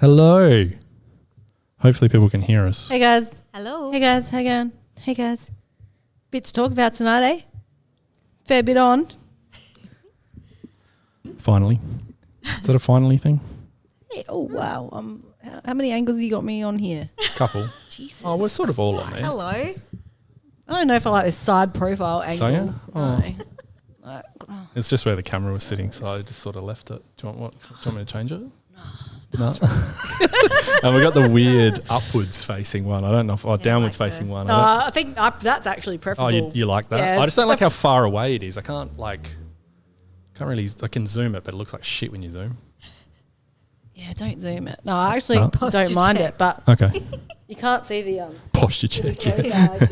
Hello. Hopefully people can hear us. Hey guys. Hello. Hey guys. How going? Hey guys. Bit to talk about tonight, eh? Fair bit on. Finally. Is that a finally thing? Hey, oh wow. How many angles you got me on here? Couple. Jesus. Oh, we're sort of all on there. Hello. I don't know if I like this side profile angle. Don't you? Oh. No. It's just where the camera was sitting, so I just sort of left it. Do you want me to change it? No. And we got the weird upwards facing one. I don't know if downwards facing one. No, I think that's actually preferable. Oh, you like that? Yeah, I just don't like how far away it is. I can't really. I can zoom it, but it looks like shit when you zoom. Yeah, don't zoom it. No, I actually No? don't mind it, but Okay. you can't see the Posture check. Yeah. bag.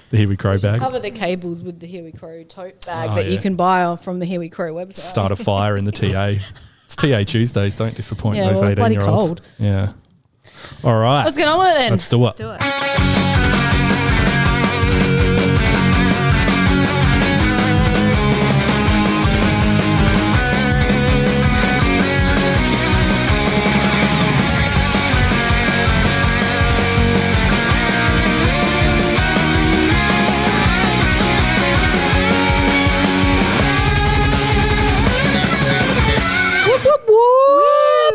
The Here We Crow bag. Cover the cables with the Here We Crow tote bag Oh, that you yeah. can buy from the Here We Crow website. Start a fire in the TA. It's TA Tuesdays. Don't disappoint Yeah, those well, bloody 18-year-olds. cold. Yeah. All right. Let's get on with it then. Let's do it. Let's do it.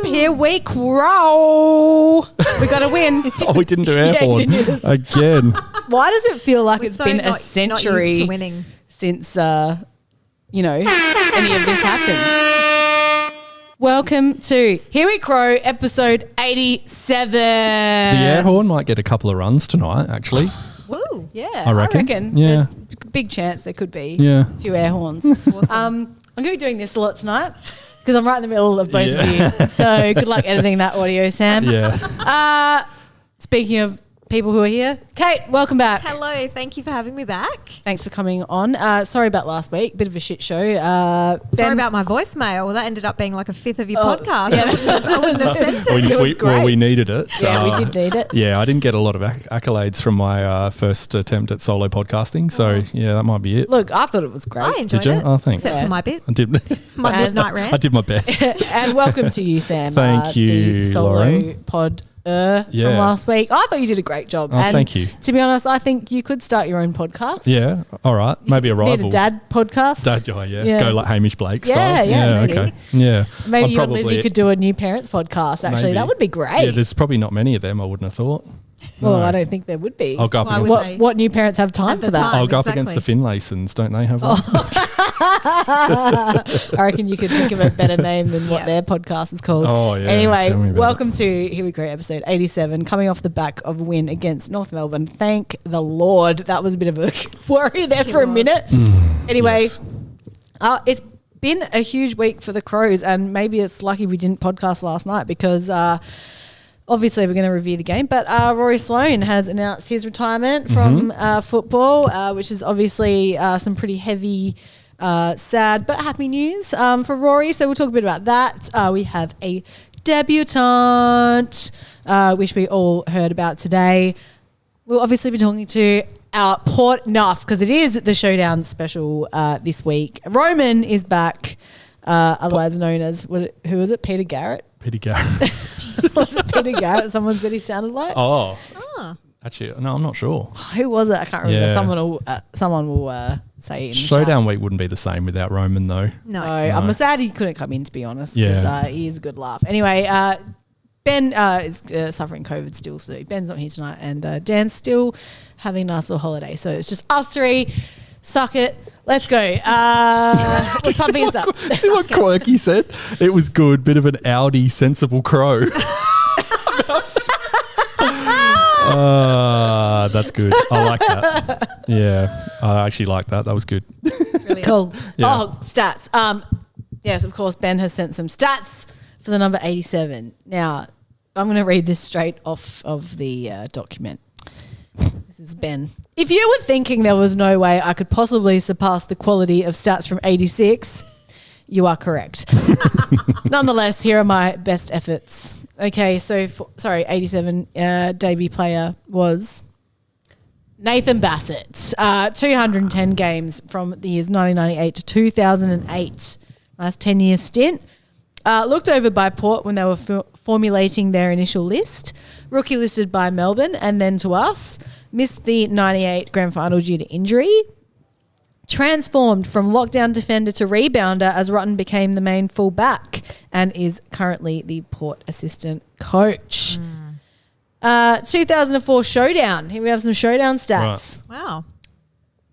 Here we crow. We got to win. Oh, we didn't do air Yeah, you horn didn't do this. again. Why does it feel like We're it's so been a not century used to winning. since, any of this happened? Welcome to Here We Crow, episode 87. The air horn might get a couple of runs tonight, actually. Woo. Yeah, I reckon. Yeah. There's a big chance there could be Yeah. a few air horns. Awesome. I'm going to be doing this a lot tonight because I'm right in the middle of both Yeah. of you. So good luck editing that audio, Sam. Yeah. Speaking of people who are here, Kate, welcome back. Hello. Thank you for having me back. Thanks for coming on. Sorry about last week, bit of a shit show. Sorry Ben- about my voicemail. Well, that ended up being like a fifth of your Oh, podcast. yeah. I wouldn't have said so. It was great. we needed it. Yeah, we did need it. Yeah, I didn't get a lot of accolades from my first attempt at solo podcasting. So, yeah, that might be it. Look, I thought it was great. I enjoyed Did you? it. Oh, thanks. Except Yeah. for my bit. I did. My And- midnight rant. I did my best. And welcome to you, Sam. Thank you, the solo Lauren. pod Yeah. from last week. I thought you did a great job. Oh, and thank you. To be honest, I think you could start your own podcast. Yeah. All right. Maybe a Need rival. a dad podcast. Dad, oh, yeah. Yeah. Go like Hamish Blake Yeah, style. yeah, maybe. Okay. Yeah. Maybe I'd you and Lizzie could do a new parents podcast. Actually, Maybe. that would be great. Yeah, there's probably not many of them, I wouldn't have thought. well, No. I don't think there would be. I'll go up Why against would What, they? what new parents have time At the for that? time. I'll go up against Exactly. the Finlaysons. Don't they have one? I reckon you could think of a better name than what their podcast is called. Oh, yeah. Anyway, Tell me about welcome to Here We Go, episode 87, coming off the back of a win against North Melbourne. Thank the Lord. That was a bit of a worry there for a was. minute. Anyway, Yes. it's been a huge week for the Crows, and maybe it's lucky we didn't podcast last night because obviously we're going to review the game, but Rory Sloane has announced his retirement from football, which is obviously some pretty heavy, sad but happy news for Rory. So we'll talk a bit about that. We have a debutante, which we all heard about today. We'll obviously be talking to our Port Nuff because it is the Showdown special this week. Roman is back, otherwise known as, who was it? Peter Garrett? Peter Garrett. Was it Peter Garrett? Someone said he sounded like. Oh. Oh. Actually, no, I'm not sure. Who was it? I can't remember. Yeah. Someone will say in the Showdown week wouldn't be the same without Roman, though. No. chat. I'm sad he couldn't come in, to be honest, because Yeah. he is a good laugh. Anyway, Ben is suffering COVID still, so Ben's not here tonight, and Dan's still having a nice little holiday. So it's just us three. Suck it. Let's go. We're pumping us up. See what Quirky said? It was good. Bit of an Audi sensible crow. That's good. I like that. Yeah, I actually like that. That was good. Brilliant. Cool. Yeah. Oh, stats. Yes, of course, Ben has sent some stats for the number 87. Now, I'm going to read this straight off of the document. This is Ben. If you were thinking there was no way I could possibly surpass the quality of stats from 86, you are correct. Nonetheless, here are my best efforts. Okay, so, 87 debut player was Nathan Bassett. 210 games from the years 1998 to 2008. Nice 10-year stint. Looked over by Port when they were formulating their initial list. Rookie listed by Melbourne and then to us. Missed the 98 grand final due to injury. Transformed from lockdown defender to rebounder as Rutten became the main full-back and is currently the Port assistant coach. 2004 Showdown. Here we have some Showdown stats. Right. Wow.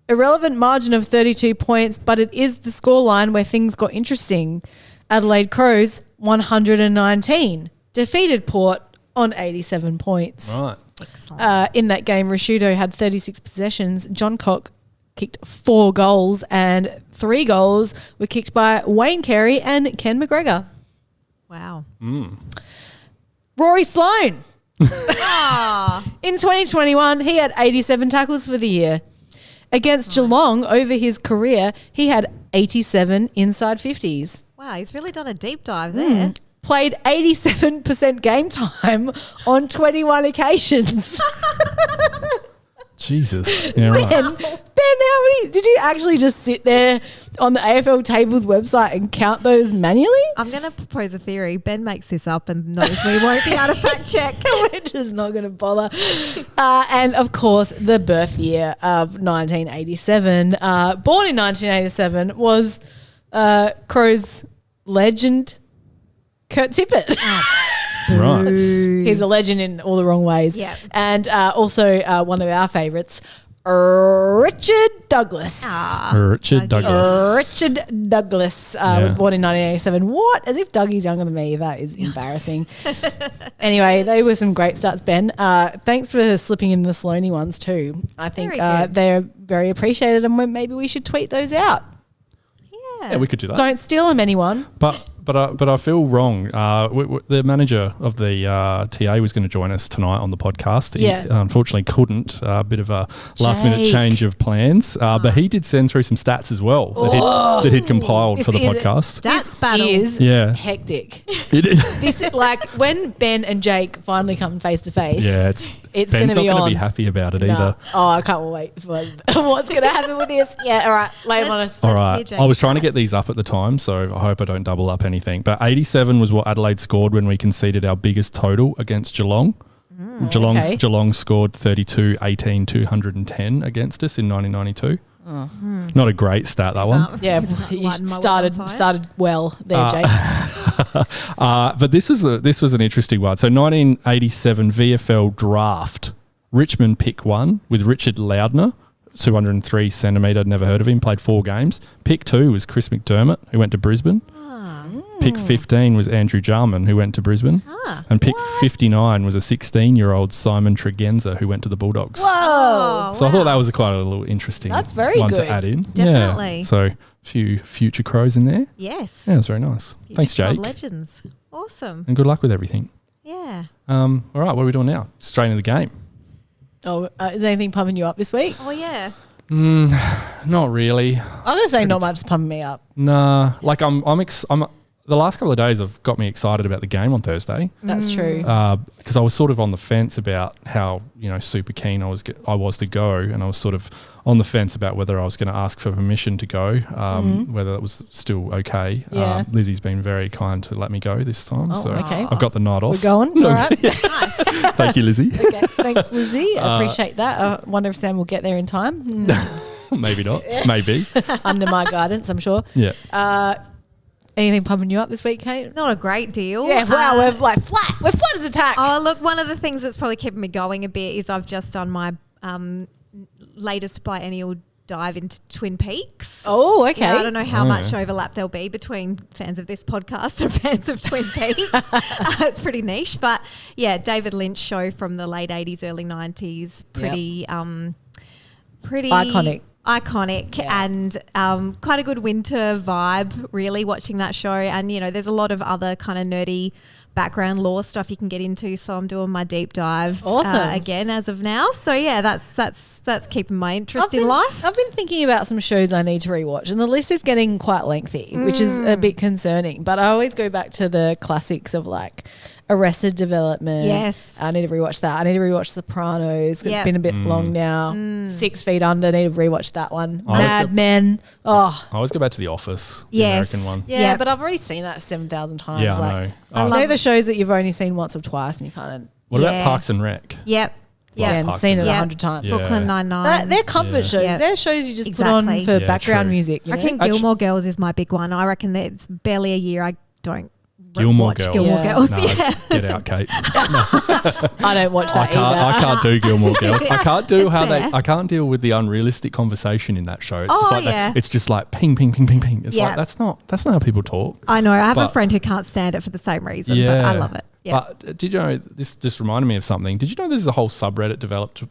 Irrelevant margin of 32 points, but it is the scoreline where things got interesting. Adelaide Crows, 119. Defeated Port on 87 points. Right. Excellent. In that game, Rashudo had 36 possessions. John Cock kicked 4 goals and 3 goals were kicked by Wayne Carey and Ken McGregor. Wow. Rory Sloane. Ah. In 2021, he had 87 tackles for the year. Against Geelong over his career, he had 87 inside 50s. Wow, he's really done a deep dive there. Played 87% game time on 21 occasions. Jesus. Yeah, right. Ben, how many? Did you actually just sit there on the AFL Tables website and count those manually? I'm going to propose a theory. Ben makes this up and knows we won't be able to fact check. We're just not going to bother. And of course, the birth year of 1987. Born in 1987 was Crows legend Kurt Tippett. Right. He's a legend in all the wrong ways. Yep. And also one of our favourites, Richard Douglas. Richard Douglas. Richard Douglas was born in 1987. What? As if Dougie's younger than me. That is embarrassing. Anyway, they were some great starts, Ben. Thanks for slipping in the SLOANEY ones too. I think Very good. they're very appreciated and maybe we should tweet those out. Yeah, we could do that. Don't steal them, anyone. But I feel wrong. The manager of the TA was going to join us tonight on the podcast. He unfortunately couldn't. A bit of a last minute change of plans. But he did send through some stats as well that he'd compiled for the podcast. Stats battle. Is hectic. It is. This is like when Ben and Jake finally come face to face. Yeah, it's Ben's going to be not on. going to be happy about it No. either. Oh, I can't wait for what's going to happen with this. Yeah, all right, lay them on us. All hear right. Jake's I was trying to get these up at the time, so I hope I don't double up anything. But 87 was what Adelaide scored when we conceded our biggest total against Geelong. Geelong scored 32, 18, 210 against us in 1992. Not a great stat, that one. Yeah, you lighting my world on fire. started well there, Jake. But this was an interesting one. So 1987 VFL draft. Richmond pick 1 with Richard Loudner, 203 centimetre, never heard of him, played 4 games. Pick 2 was Chris McDermott, who went to Brisbane. Pick 15 was Andrew Jarman, who went to Brisbane. And pick 59 was a 16-year-old Simon Tregenza, who went to the Bulldogs. Whoa. So I thought that was quite a little interesting That's very one good. to add in. Definitely. Yeah. So a few future Crows in there. Yes. Yeah, it was very nice. Thanks, Future Jake. club legends. Awesome. And good luck with everything. Yeah. All right, what are we doing now? Straight into the game. Oh, is anything pumping you up this week? Oh, yeah. Not really. I'm going to say not much is pumping me up. Nah, like I'm the last couple of days have got me excited about the game on Thursday. That's true. Because I was sort of on the fence about how super keen I was to go, and I was sort of on the fence about whether I was going to ask for permission to go, whether that was still okay. Yeah. Lizzie's been very kind to let me go this time, Oh, so okay. I've got the night off. We're going? All right. Thank you, Lizzie. Okay, thanks, Lizzie. I appreciate that. I wonder if Sam will get there in time. Maybe not. Maybe. Under my guidance, I'm sure. Yeah. Anything pumping you up this week, Kate? Not a great deal. Yeah, wow, we're like flat. We're flat as a tack. Oh, look, one of the things that's probably keeping me going a bit is I've just done my latest biennial dive into Twin Peaks. Oh, okay. Yeah, I don't know how much overlap there'll be between fans of this podcast and fans of Twin Peaks. It's pretty niche. But yeah, David Lynch show from the late 80s, early 90s. Pretty iconic and quite a good winter vibe, really, watching that show. And, there's a lot of other kind of nerdy background lore stuff you can get into. So I'm doing my deep dive again as of now. So, yeah, that's keeping my interest in life. I've been thinking about some shows I need to rewatch, and the list is getting quite lengthy, which is a bit concerning. But I always go back to the classics of like Arrested Development. Yes. I need to rewatch that. I need to rewatch Sopranos. It's been a bit long now. 6 Feet Under. I need to rewatch that one. Mad Men. Oh. I always go back to The Office, the Yes. American one. Yeah, but I've already seen that 7,000 times. Yeah, like, I know. I love they're the shows that you've only seen once or twice and you kind of What about Parks and Rec? Yep. again, Parks seen and it Rec. 100 times. Yeah. Brooklyn Nine-Nine. They're comfort shows. Yeah. They're shows you just Exactly. put on for Yeah, background true. music. You I know? think Gilmore Girls is my big one. I reckon that it's barely a year I don't Gilmore watch Girls. Gilmore Yeah. Girls. No, Yeah. get out, Kate. I don't watch that either. I can't do Gilmore Girls. I can't do It's how fair. I can't deal with the unrealistic conversation in that show. It's just Oh, like yeah. it's just like ping, ping, ping, ping, ping. It's Yeah. like that's not how people talk. I know. I have a But- friend who can't stand it for the same reason, Yeah, but I love it. Yeah. But did you know, this just reminded me of something. Did you know there's a whole subreddit developed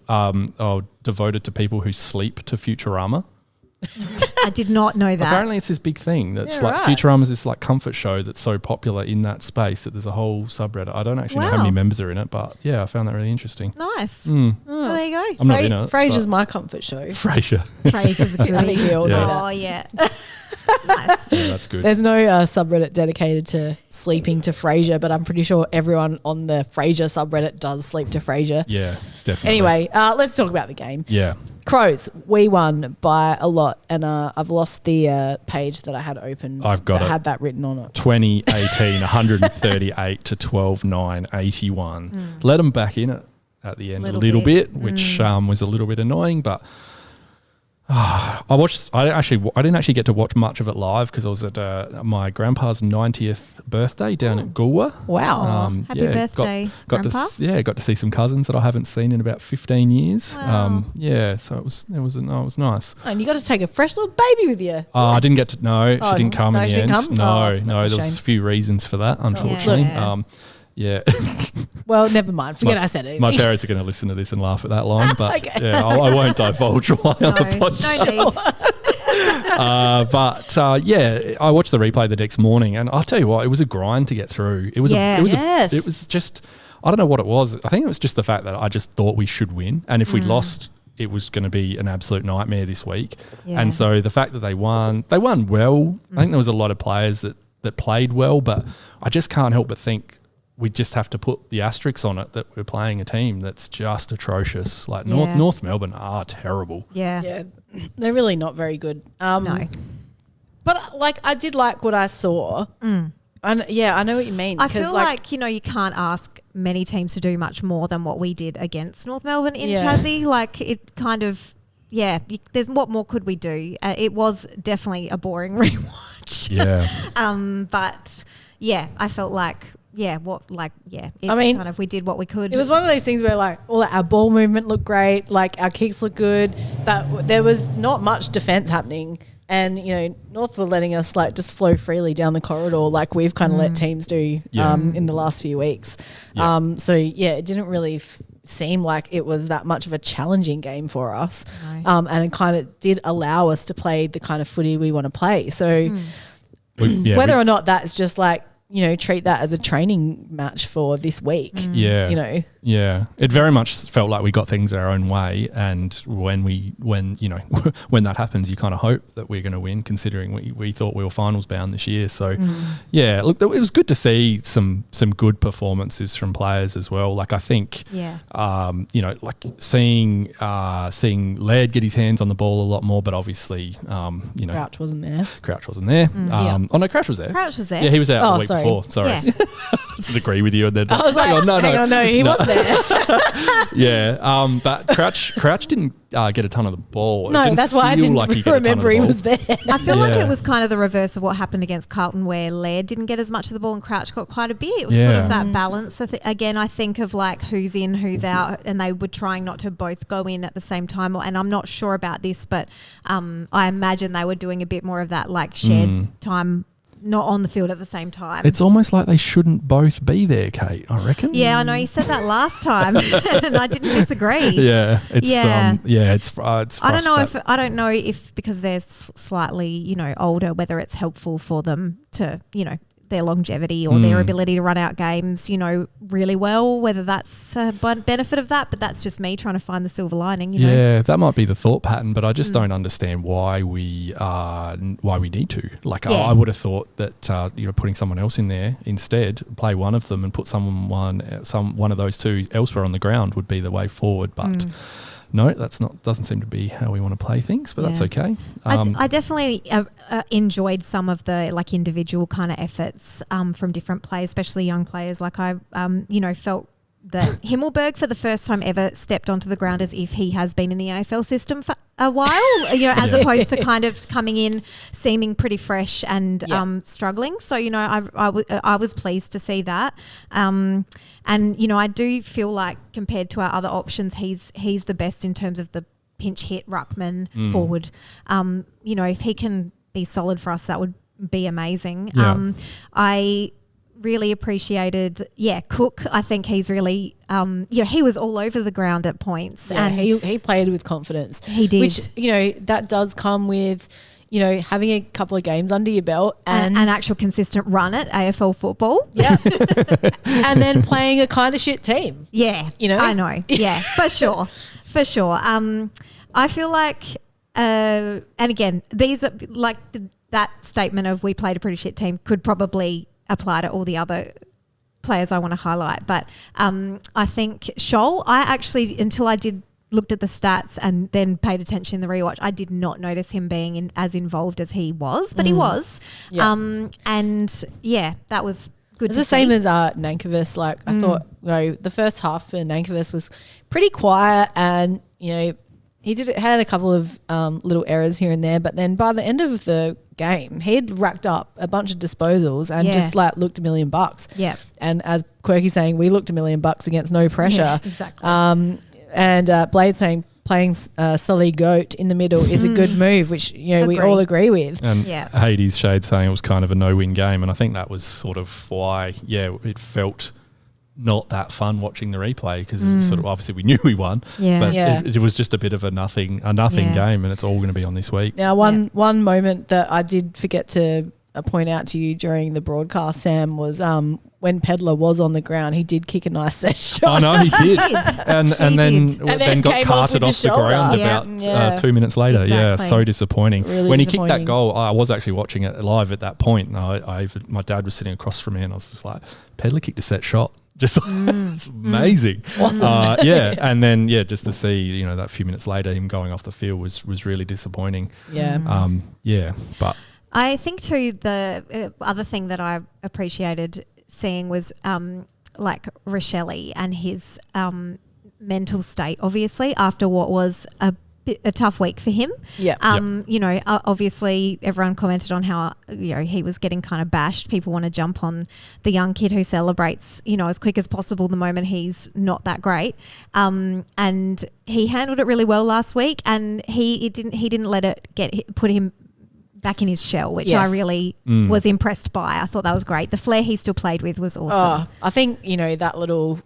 devoted to people who sleep to Futurama? I did not know that. Apparently it's this big thing that's Yeah, like right. Futurama's this like comfort show that's so popular in that space that there's a whole subreddit. I don't actually know how many Wow. members are in it, but yeah, I found that really interesting. Nice. Mm. Well, there you go. I'm not in it. Frasier's but- my comfort show. Frasier. Frasier's a I think we all goodie. know Oh, that. yeah. Nice. Yeah, that's good. There's no subreddit dedicated to sleeping to Frasier, but I'm pretty sure everyone on the Frasier subreddit does sleep to Frasier. Yeah, definitely. Anyway, let's talk about the game. Yeah. Crows, we won by a lot, and I've lost the page that I had open. I've got that it. had that written on it. 2018, 138 to 12-9, 81. Let them back in it at the end a Little little bit. bit, which was a little bit annoying, but I didn't actually get to watch much of it live because I was at my grandpa's 90th birthday down at Goolwa. Wow. Happy birthday, got Grandpa. got to see some cousins that I haven't seen in about 15 years. Wow. So it was nice. And you got to take a fresh little baby with you. I didn't get to know. Oh, she didn't come no, in the she end. didn't come? No, Oh, no. that's a There was shame. a few reasons for that, unfortunately. Yeah. Yeah. Well, never mind. Forget I said it. My parents are going to listen to this and laugh at that line, but Okay. yeah, I won't divulge why on the No podcast. need. I watched the replay the next morning, and I'll tell you what, it was a grind to get through. It was Yes. it was just, I don't know what it was. I think it was just the fact that I just thought we should win, and if we'd lost, it was going to be an absolute nightmare this week. Yeah. And so the fact that they won well. I think there was a lot of players that played well, but I just can't help but think we just have to put the asterisks on it that we're playing a team that's just atrocious. Like Yeah. North Melbourne are terrible. Yeah. Yeah, they're really not very good. No. But like I did like what I saw. And I know what you mean. I 'cause, feel like, you can't ask many teams to do much more than what we did against North Melbourne in Yeah. Tassie. Like, it kind of, there's what more could we do? It was definitely a boring rewatch. Yeah. But yeah, I felt like, we did what we could. it was one of those things where like all our ball movement looked great, like our kicks looked good, but there was not much defense happening. And North were letting us like just flow freely down the corridor, like we've kind of let teams do in the last few weeks. Yeah. It didn't really seem like it was that much of a challenging game for us, No. and it kind of did allow us to play the kind of footy we want to play. So whether or not that's just like treat that as a training match for this week. Yeah. Yeah. It very much felt like we got things our own way, and when when that happens, you kind of hope that we're going to win, considering we thought we were finals bound this year. So yeah, look, it was good to see some good performances from players as well. Like I think like seeing Laird get his hands on the ball a lot more, but obviously Crouch wasn't there. Crouch wasn't there. Oh no, Crouch was there. Crouch was there. Yeah, he was out Oh, the week sorry. before. Sorry. Yeah. Just agree with you and then I was like, hang on, no, he was there. yeah, but Crouch didn't get a ton of the ball. It No, didn't that's why I feel didn't like he got a ton of remember the he ball. was there. I feel like Yeah. it was kind of the reverse of what happened against Carlton, where Laird didn't get as much of the ball and Crouch got quite a bit. It was sort Yeah. of that balance. Again, I think of like who's in, who's out, and they were trying not to both go in at the same time. And I'm not sure about this, but I imagine they were doing a bit more of that like shared time, not on the field at the same time. It's almost like they shouldn't both be there, Kate. I reckon. Yeah, I know you said that last time, and I didn't disagree. Yeah, it's it's I don't know if because they're slightly older, whether it's helpful for them to their longevity or their ability to run out games, you know, really well, whether that's a benefit of that, but that's just me trying to find the silver lining, you know. Yeah, that might be the thought pattern, but I just don't understand why we need to. Like, I would have thought that, you know, putting someone else in there instead, play one of them and put one of those two elsewhere on the ground would be the way forward, but... No, doesn't seem to be how we want to play things, but that's okay. I definitely enjoyed some of the like individual kind of efforts from different players, especially young players. Like I, you know, felt that Himmelberg for the first time ever stepped onto the ground as if he has been in the AFL system for a while, you know, as opposed to kind of coming in seeming pretty fresh and struggling. So, you know, I was pleased to see that. And, you know, I do feel like compared to our other options, he's the best in terms of the pinch hit ruckman forward. You know, if he can be solid for us, that would be amazing. Yeah. I really appreciated, Cook. I think he's really, he was all over the ground at points. Yeah, and he played with confidence. He did. Which, you know, that does come with, you know, having a couple of games under your belt and an actual consistent run at AFL football. Yeah. And then playing a kind of shit team. Yeah. You know? I know. Yeah, for sure. For sure. I feel like, and again, these are like that statement of we played a pretty shit team could probably apply to all the other players I want to highlight. But I think Scholl, I actually, until I looked at the stats and then paid attention in the rewatch, I did not notice him being as involved as he was, but he was. Yeah. And that was good It's to the see. same as Nankervis. Like I thought, you know, the first half for Nankervis was pretty quiet and, you know, he had a couple of little errors here and there, but then by the end of the game, he'd racked up a bunch of disposals and just like looked $1 million. Yeah. And as Quirky's saying, we looked $1 million against no pressure. Yeah, exactly. And Blade saying playing Sully Goat in the middle is a good move, which, you know, we all agree with. And Hades Shade saying it was kind of a no-win game, and I think that was sort of why, it felt not that fun watching the replay because sort of obviously we knew we won, but it was just a bit of a nothing game, and it's all going to be on this week. Now, one moment that I did forget to point out to you during the broadcast, Sam, was when Pedler was on the ground, he did kick a nice set shot. I know he did, and then got carted off the ground about 2 minutes later. Exactly. Yeah, so disappointing. Really when he disappointing. kicked that goal, I was actually watching it live at that point, and my dad was sitting across from me, and I was just like, Pedler kicked a set shot. Just it's amazing. Awesome. And then just to see, you know, that few minutes later him going off the field was really disappointing. But I think too the other thing that I appreciated seeing was like Rochelle and his mental state, obviously after what was a tough week for him. You know, obviously everyone commented on how, you know, he was getting kind of bashed. People want to jump on the young kid who celebrates, you know, as quick as possible the moment he's not that great. And he handled it really well last week, and he didn't let it put him back in his shell, which I really was impressed by. I thought that was great. The flair he still played with was awesome. I think, you know, that little,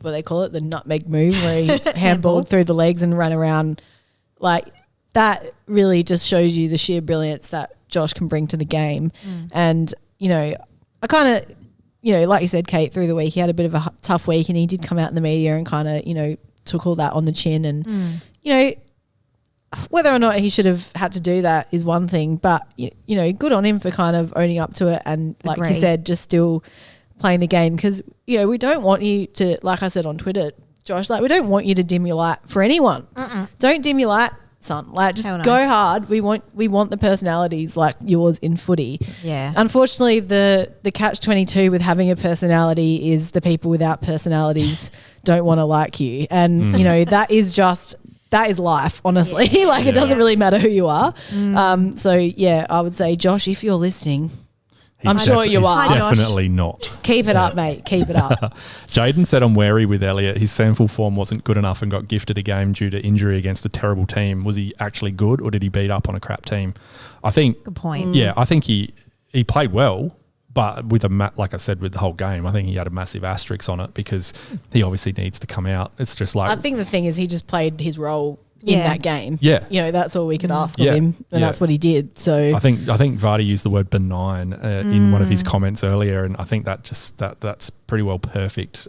what they call it, the nutmeg move where he handballed through the legs and ran around. Like, that really just shows you the sheer brilliance that Josh can bring to the game. And, you know, I kind of, you know, like you said, Kate, through the week, he had a bit of a tough week, and he did come out in the media and kind of, you know, took all that on the chin. And, you know, whether or not he should have had to do that is one thing, but, you know, good on him for kind of owning up to it. And like you said, just still playing the game, because, you know, we don't want you to, like I said on Twitter, Josh, like, we don't want you to dim your light for anyone. Don't dim your light, son. Like, just go hard. We want the personalities like yours in footy. Yeah. Unfortunately, the catch-22 with having a personality is the people without personalities don't want to like you. And, you know, that is life, honestly. Like, it doesn't really matter who you are. So, I would say, Josh, if you're listening, I'm sure you are. He's definitely not. Keep it up, mate. Keep it up. Jaden said I'm wary with Elliott. His sample form wasn't good enough and got gifted a game due to injury against a terrible team. Was he actually good, or did he beat up on a crap team? I think. Good point. Yeah, I think he played well, but with like I said, with the whole game, I think he had a massive asterisk on it because he obviously needs to come out. It's just like, I think the thing is he just played his role in that game. Yeah. You know, that's all we could ask of Yeah. him, and that's what he did. So I think Vardy used the word benign in one of his comments earlier, and I think that's pretty well perfect.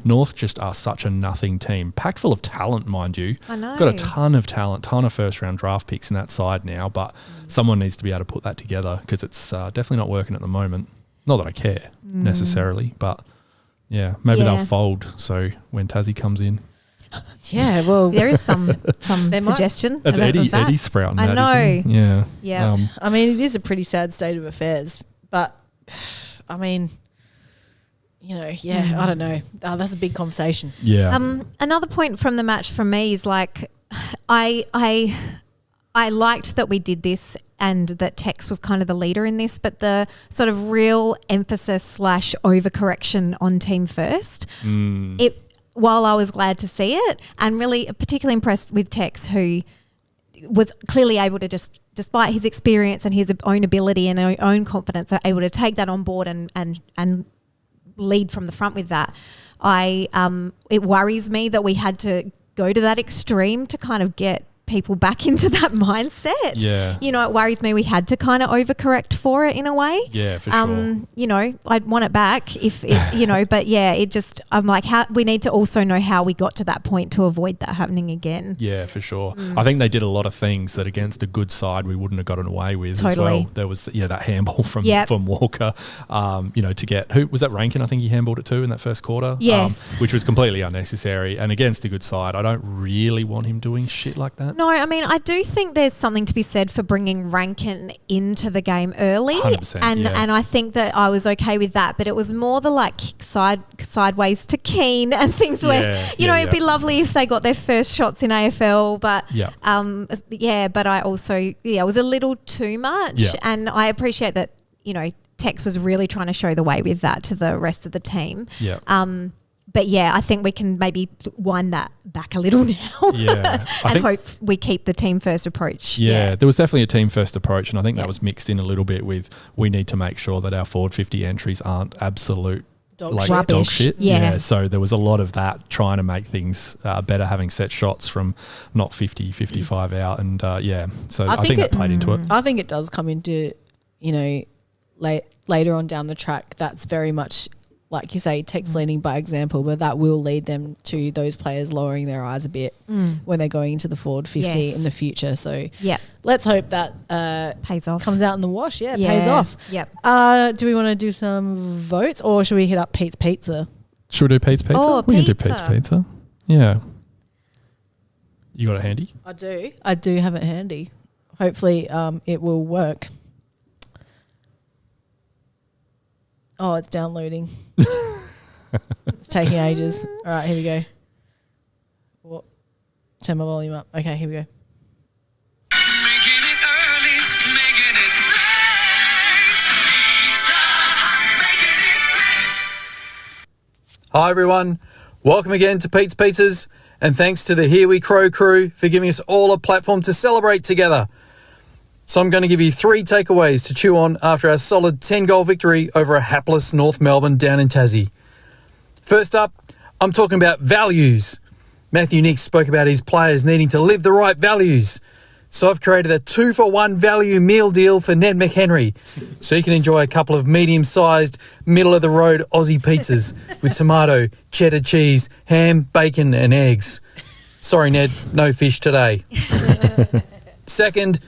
North just are such a nothing team, packed full of talent, mind you. I know. Got a ton of talent, ton of first round draft picks in that side now, but someone needs to be able to put that together because it's definitely not working at the moment. Not that I care necessarily, but maybe they'll fold. So when Tassie comes in. Yeah, well, there is some suggestion. That's Eddie sprouting. I know. Isn't he? Yeah. Yeah. I mean, it is a pretty sad state of affairs, but I mean, you know, I don't know. That's a big conversation. Yeah. Another point from the match from me is like, I liked that we did this and that Tex was kind of the leader in this, but the sort of real emphasis / overcorrection on team first, while I was glad to see it and really particularly impressed with Tex, who was clearly able to just, despite his experience and his own ability and own confidence, are able to take that on board and lead from the front with that. It worries me that we had to go to that extreme to kind of get people back into that mindset. Yeah. You know, it worries me we had to kind of overcorrect for it in a way. Yeah, for sure. You know, I'd want it back if you know, but it just, I'm like, we need to also know how we got to that point to avoid that happening again. Yeah, for sure. I think they did a lot of things that against a good side we wouldn't have gotten away with as well. There was that handball from Walker, you know, to get, who was that, Rankin? I think he handballed it too in that first quarter. Yes. Which was completely unnecessary. And against a good side, I don't really want him doing shit like that. No, I mean, I do think there's something to be said for bringing Rankin into the game early. 100%, and I think that I was okay with that, but it was more the like kick sideways to Keane and things where, you know, it'd be lovely if they got their first shots in AFL, but but I also, it was a little too much. Yeah. And I appreciate that, you know, Tex was really trying to show the way with that to the rest of the team. Yeah. But I think we can maybe wind that back a little now. Yeah. And hope we keep the team first approach. Yeah, there was definitely a team first approach, and I think that was mixed in a little bit with we need to make sure that our forward 50 entries aren't absolute dog shit. Yeah. So there was a lot of that, trying to make things better, having set shots from not 50, 55 out. And so I think that played into it. I think it does come into, you know, later on down the track, that's very much, like you say, Tex leading by example, but that will lead them to those players lowering their eyes a bit when they're going into the forward 50 in the future. So let's hope that pays off, comes out in the wash. Yeah, pays off. Yep. Do we want to do some votes, or should we hit up Pete's Pizza? Should we do Pete's Pizza? Oh, we can do Pete's Pizza. Yeah. You got it handy? I do have it handy. Hopefully it will work. Oh, it's downloading. It's taking ages. All right, here we go. Well, turn my volume up. Okay, here we go. Making it early, making it late. Hi everyone, welcome again to Pete's Pizzas, and thanks to the Here We Crow crew for giving us all a platform to celebrate together. So I'm going to give you 3 takeaways to chew on after our solid 10-goal victory over a hapless North Melbourne down in Tassie. First up, I'm talking about values. Matthew Nicks spoke about his players needing to live the right values. So I've created a 2-for-1 value meal deal for Ned McHenry, so you can enjoy a couple of medium-sized, middle-of-the-road Aussie pizzas with tomato, cheddar cheese, ham, bacon and eggs. Sorry, Ned, no fish today. Second,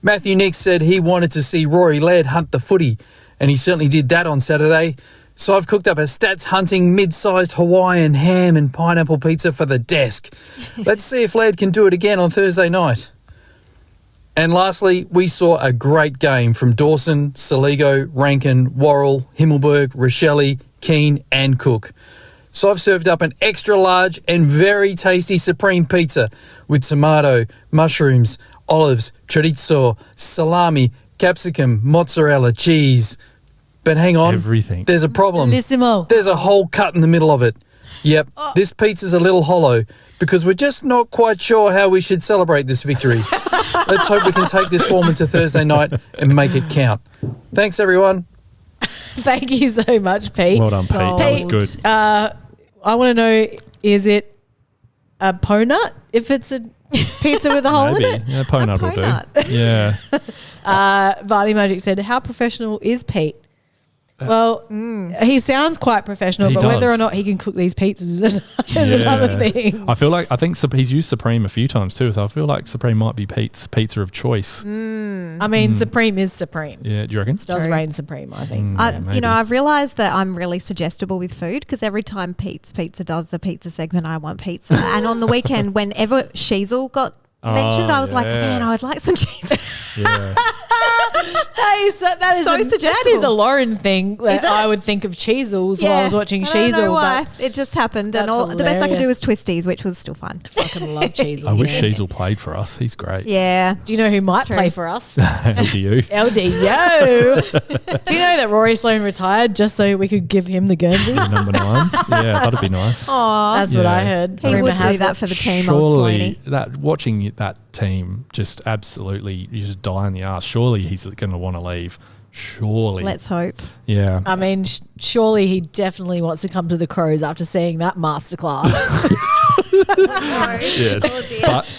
Matthew Nicks said he wanted to see Rory Laird hunt the footy, and he certainly did that on Saturday. So I've cooked up a stats-hunting mid-sized Hawaiian ham and pineapple pizza for the desk. Let's see if Laird can do it again on Thursday night. And lastly, we saw a great game from Dawson, Saligo, Rankin, Worrell, Himmelberg, Rochelle, Keane and Cook. So I've served up an extra large and very tasty supreme pizza with tomato, mushrooms, olives, chorizo, salami, capsicum, mozzarella, cheese. But hang on, everything. There's a problem. Bellissimo. There's a whole cut in the middle of it. Yep, this pizza's a little hollow because we're just not quite sure how we should celebrate this victory. Let's hope we can take this form into Thursday night and make it count. Thanks, everyone. Thank you so much, Pete. Well done, Pete. That was good. I want to know, is it a po nut? If it's a Pizza with a hole in it? Yeah, Ponut will Ponut. do. Yeah. Vardy Magic said, how professional is Pete? Well, he sounds quite professional, He but whether or does. not he can cook these pizzas is another thing. I think he's used Supreme a few times too, so I feel like Supreme might be Pete's pizza of choice. I mean, Supreme is Supreme. Yeah, do you reckon? It does reign supreme, I think. maybe. I've realised that I'm really suggestible with food because every time Pete's Pizza does the pizza segment, I want pizza. And on the weekend, whenever Sheasel got mentioned, I was like, man, I would like some cheese. Yeah. That is So that is suggestible. a Lauren thing that Is it? I would think of Cheezels while I was watching I don't know Cheezel. why. But It just happened. That's And the best I could do hilarious. was Twisties, which was still fun. I fucking love Cheezels. I wish yeah. Sheasel played for us. He's great. Yeah. Do you know who might true. play for us? LDU. LD, yo. Do you know that Rory Sloane retired just so we could give him the Guernsey? Number 9. Yeah, that'd be nice. Aw. That's what Yeah. I heard. He Rumour would has do that it. for the team, old Surely Sloaney. watching that team just absolutely, you just die in the ass. Surely he's going to want to leave. Surely. Let's hope. Yeah. I mean, surely he definitely wants to come to the Crows after seeing that masterclass. Yes.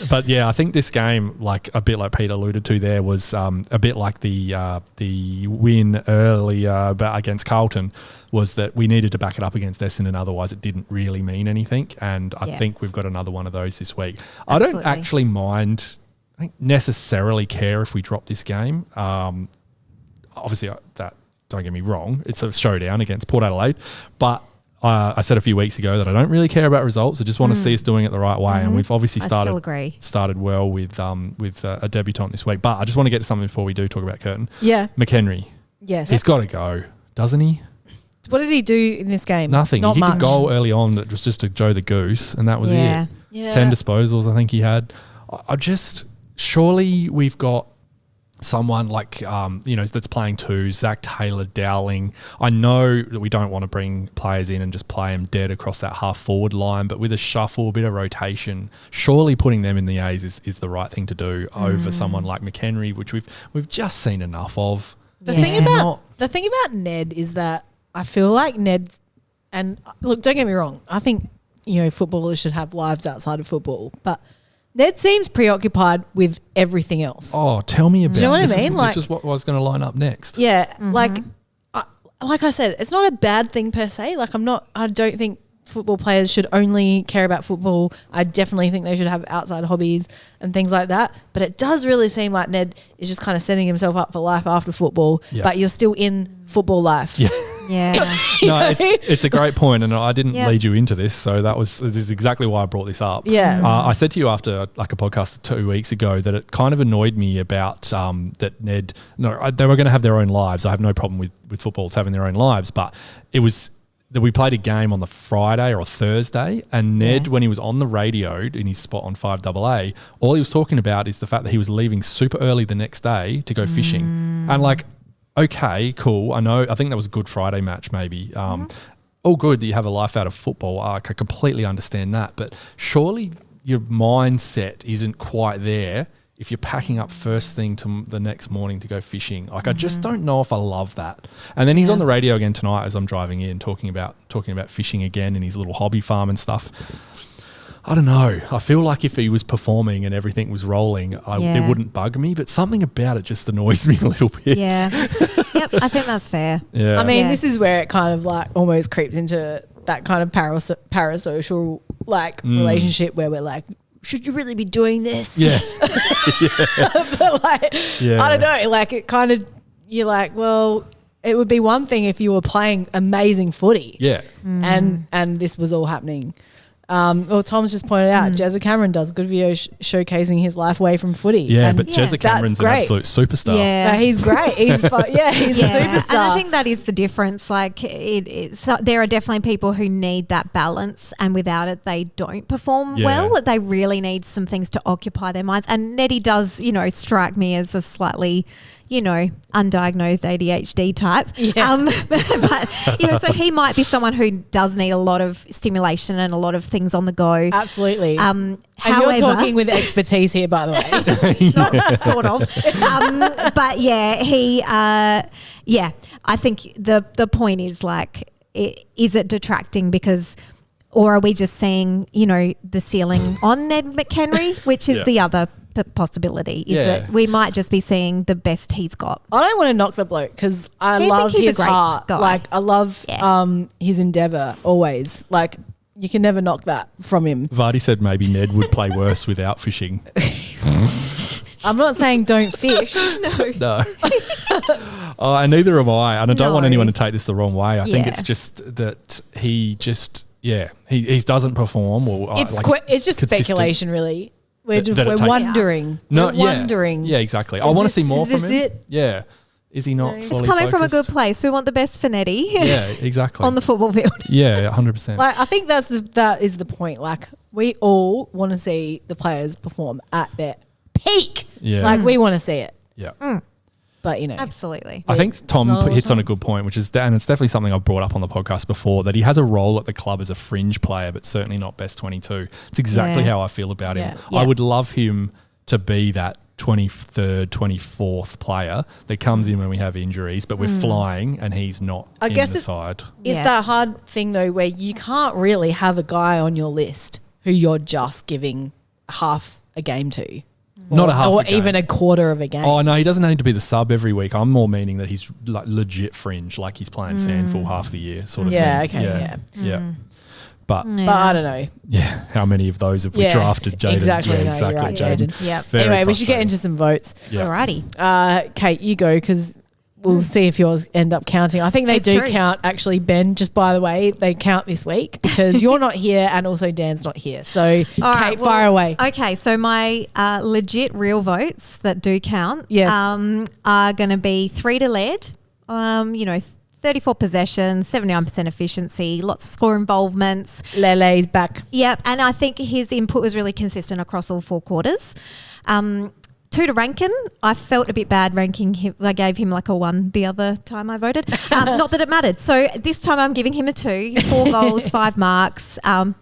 But yeah, I think this game, like a bit like Pete alluded to there, was a bit like the win earlier against Carlton, was that we needed to back it up against Essendon, otherwise it didn't really mean anything. And I think we've got another one of those this week. I don't Absolutely. actually mind, I don't necessarily care if we drop this game. Obviously, don't get me wrong, it's a showdown against Port Adelaide, but I said a few weeks ago that I don't really care about results. I just want to see us doing it the right way, and we've obviously I still agree. started well with a debutant this week. But I just want to get to something before we do talk about Curtin. Yeah. McHenry, Yes. he's got to go, doesn't he? What did he do in this game? Nothing. Not He kicked much. a goal early on that was just a Joe the Goose, and that was Yeah. it. Yeah. 10 disposals, I think he had. I just surely we've got someone like that's playing two, Zach Taylor, Dowling. I know that we don't want to bring players in and just play them dead across that half forward line, but with a shuffle, a bit of rotation, surely putting them in the A's is the right thing to do over someone like McHenry, which we've just seen enough of. The Yeah. thing about Ned is that I feel like Ned, and look, don't get me wrong, I think footballers should have lives outside of football, but Ned seems preoccupied with everything else. Oh, tell me about. you know what I this mean? This is what I was going to line up next. Yeah, like I said, it's not a bad thing per se. Like I don't think football players should only care about football. I definitely think they should have outside hobbies and things like that. But it does really seem like Ned is just kind of setting himself up for life after football, Yeah. but you're still in football life. Yeah. Yeah. No, it's a great point, and I didn't Yeah. lead you into this, so this is exactly why I brought this up. Yeah. I said to you after like a podcast 2 weeks ago that it kind of annoyed me about that Ned. No, they were going to have their own lives. I have no problem with footballers having their own lives, but it was that we played a game on the Friday or Thursday, and Ned, when he was on the radio in his spot on 5AA, all he was talking about is the fact that he was leaving super early the next day to go fishing, and like. Okay, cool. I think that was a Good Friday match maybe. All good that you have a life out of football. I can completely understand that. But surely your mindset isn't quite there if you're packing up first thing to the next morning to go fishing. Like I just don't know if I love that. And then he's on the radio again tonight as I'm driving in talking about fishing again and his little hobby farm and stuff. I don't know. I feel like if he was performing and everything was rolling, it wouldn't bug me. But something about it just annoys me a little bit. Yeah. Yep. I think that's fair. Yeah. I mean, Yeah. this is where it kind of like almost creeps into that kind of parasocial like relationship where we're like, should you really be doing this? Yeah. But like, Yeah. I don't know. Like it kind of, you're like, well, it would be one thing if you were playing amazing footy. Yeah. And this was all happening. Well, Tom's just pointed out, Jezza Cameron does good videos showcasing his life away from footy. Yeah, And but Jezza Cameron's an great. absolute superstar. Yeah. But he's great. He's he's a superstar. And I think that is the difference. Like, there are definitely people who need that balance, and without it, they don't perform Yeah. well. They really need some things to occupy their minds. And Nettie does, strike me as a slightly, undiagnosed ADHD type. Yeah. But so he might be someone who does need a lot of stimulation and a lot of things on the go. Absolutely. And and you're talking with expertise here, by the way. sort of. But yeah, I think the point is like, is it detracting? Because or are we just seeing, the ceiling on Ned McHenry, which is the other possibility, is that we might just be seeing the best he's got. I don't want to knock the bloke because I love think he's a his great heart. guy. Like I love his endeavour always. Like you can never knock that from him. Vardy said maybe Ned would play worse without fishing. I'm not saying don't fish. No. And neither am I. And I don't want No. anyone to take this the wrong way. I think Yeah. it's just that he doesn't perform. Or It's just consistent. speculation, really. We're That it takes- wondering. No, We're yeah. wondering. Yeah, exactly. I want to see more is from this him. it? Yeah. Is he not It's fully It's coming from a good focused? place. We want the best for Nettie Yeah, exactly. on the football field. Yeah, 100%. Like I think that is the point. Like we all want to see the players perform at their peak. Yeah. Like we want to see it. Yeah. But Absolutely. I think Tom not all the hits on a time. good point, which is, and it's definitely something I've brought up on the podcast before, that he has a role at the club as a fringe player, but certainly not best 22. It's exactly Yeah. how I feel about him. Yeah. I would love him to be that 23rd, 24th player that comes in when we have injuries, but we're flying and he's not I in guess the it- side. It's Yeah. that hard thing though where you can't really have a guy on your list who you're just giving half a game to. Not a half or a game. even a quarter of a game. Oh, no, he doesn't need to be the sub every week. I'm more meaning that he's like legit fringe, like he's playing Sandful half the year sort of Yeah, thing. okay, Yeah. But Yeah. But I don't know. yeah, how many of those have we Yeah, drafted, Jaden? exactly. Yeah, No, you're exactly, right, Jaden. Jaden. Yep. Very Anyway, we should get frustrating. into some votes. Yeah. Alrighty. Kate, you go because we'll see if yours end up counting. I think they It's do true. count, actually, Ben. Just by the way, they count this week because you're not here and also Dan's not here. So, All right, Kate, fire away. Okay, so my legit real votes that do count Yes. are going to be 3 to lead. 34 possessions, 79% efficiency, lots of score involvements. Lele's back. Yep, and I think his input was really consistent across all 4 quarters. 2 to Rankin. I felt a bit bad ranking him. I gave him like a 1 the other time I voted. Not that it mattered. So this time I'm giving him a 2. 4 goals, 5 marks.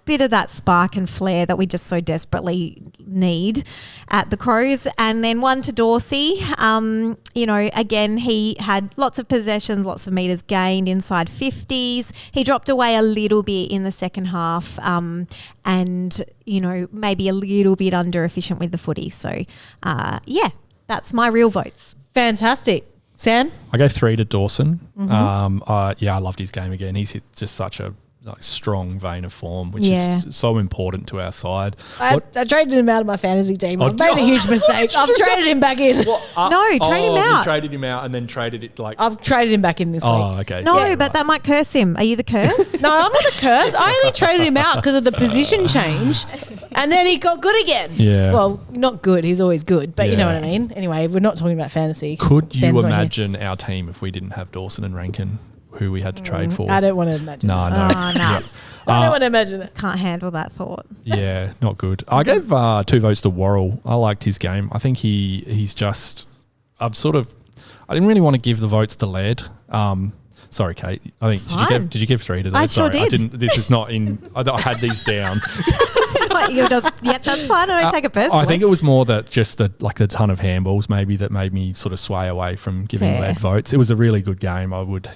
Bit of that spark and flair that we just so desperately need at the Crows. And then 1 to Dorsey. Again, he had lots of possessions, lots of metres gained inside 50s. He dropped away a little bit in the second half and, maybe a little bit under efficient with the footy. So, that's my real votes. Fantastic. Sam? I gave 3 to Dawson. Mm-hmm. I loved his game again. He's hit just such a strong vein of form, which Yeah. is so important to our side. I traded him out of my fantasy team. Oh, I've made a huge mistake. I've traded him back in. No, trade him You out. traded him out and then traded it like. I've traded him back in this Oh, week. okay. No, Yeah, but right. that might curse him. Are you the curse? No, I'm not a curse. I only traded him out because of the position change, and then he got good again. Yeah. Well, not good. He's always good, but you know Yeah. what I mean. Anyway, we're not talking about fantasy. 'cause Could you Ben's not here. imagine our team if we didn't have Dawson and Rankin, who we had to trade for? I don't want to imagine. No, that. no. Oh, no. Yeah. I don't want to imagine that. Can't handle that thought. Yeah, not good. I gave 2 votes to Worrell. I liked his game. I think he's just. I didn't really want to give the votes to Laird. Sorry, Kate. I think Fine. did you give 3 to Laird? I sure Sorry, I did. didn't. This is not in. I had these down. That's fine. I don't take it personally. I think it was more that just a ton of handballs maybe that made me sort of sway away from giving Fair. Laird votes. It was a really good game. I would,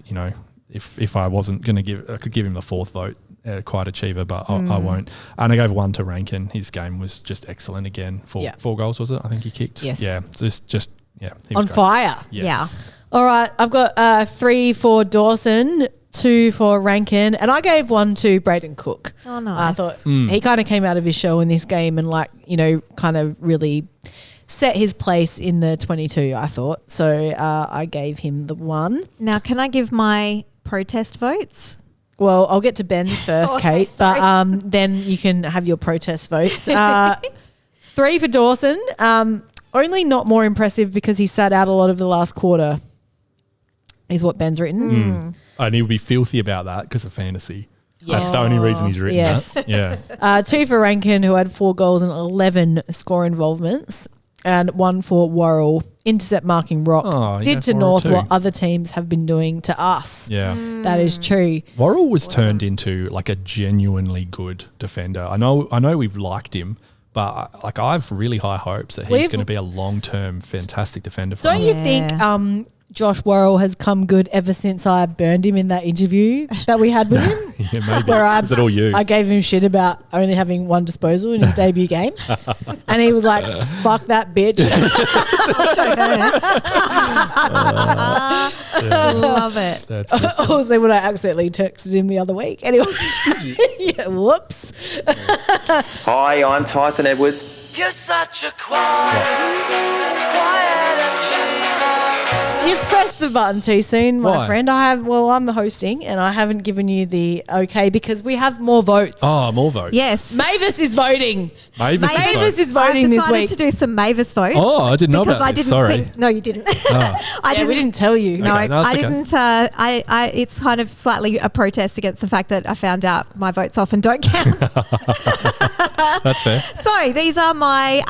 if I wasn't going to give, I could give him the 4th vote. Quite achiever, but I won't. And I gave 1 to Rankin. His game was just excellent again. 4 goals was it? I think he kicked. Yes. Yeah. Just he was On great. fire. Yes. All right, I've got 3 for Dawson, 2 for Rankin, and I gave 1 to Braden Cook. Oh, nice. I thought he kind of came out of his shell in this game and kind of really set his place in the 22, I thought. So I gave him the 1. Now, can I give my protest votes? Well, I'll get to Ben's first, Okay, Kate, sorry. but then you can have your protest votes. 3 for Dawson. Only not more impressive because he sat out a lot of the last quarter, is what Ben's written. And he'll be filthy about that because of fantasy. Yes. That's the only reason he's written Yes. that. Yeah. 2 for Rankin, who had 4 goals and 11 score involvements, and 1 for Worrell, intercept marking rock. Oh, you Did gave to Worrell North too. what other teams have been doing to us. Yeah. That is true. Worrell was turned into like a genuinely good defender. I know we've liked him, but I have really high hopes that he's We've- going to be a long-term fantastic defender for Don't us. you Yeah. think Josh Worrell has come good ever since I burned him in that interview that we had with him. Yeah, maybe. Where Is it all you? I gave him shit about only having one disposal in his debut game. And he was like, fuck that bitch. Love it. That's good. Also, when I accidentally texted him the other week. Anyway, yeah, whoops. Hi, I'm Tyson Edwards. You're such a quiet achiever. You've pressed the button too soon, my Why? friend. I'm the hosting and I haven't given you the okay because we have more votes. Oh, more votes. Yes. Mavis is voting. Mavis is Mavis voting. is voting I've this decided week. to do some Mavis votes. Oh, I didn't know because about I this. didn't Sorry. think. No, you didn't. Oh. I We didn't tell you. No, Okay, no, that's I okay. didn't. I it's kind of slightly a protest against the fact that I found out my votes often don't count. That's fair. So these are my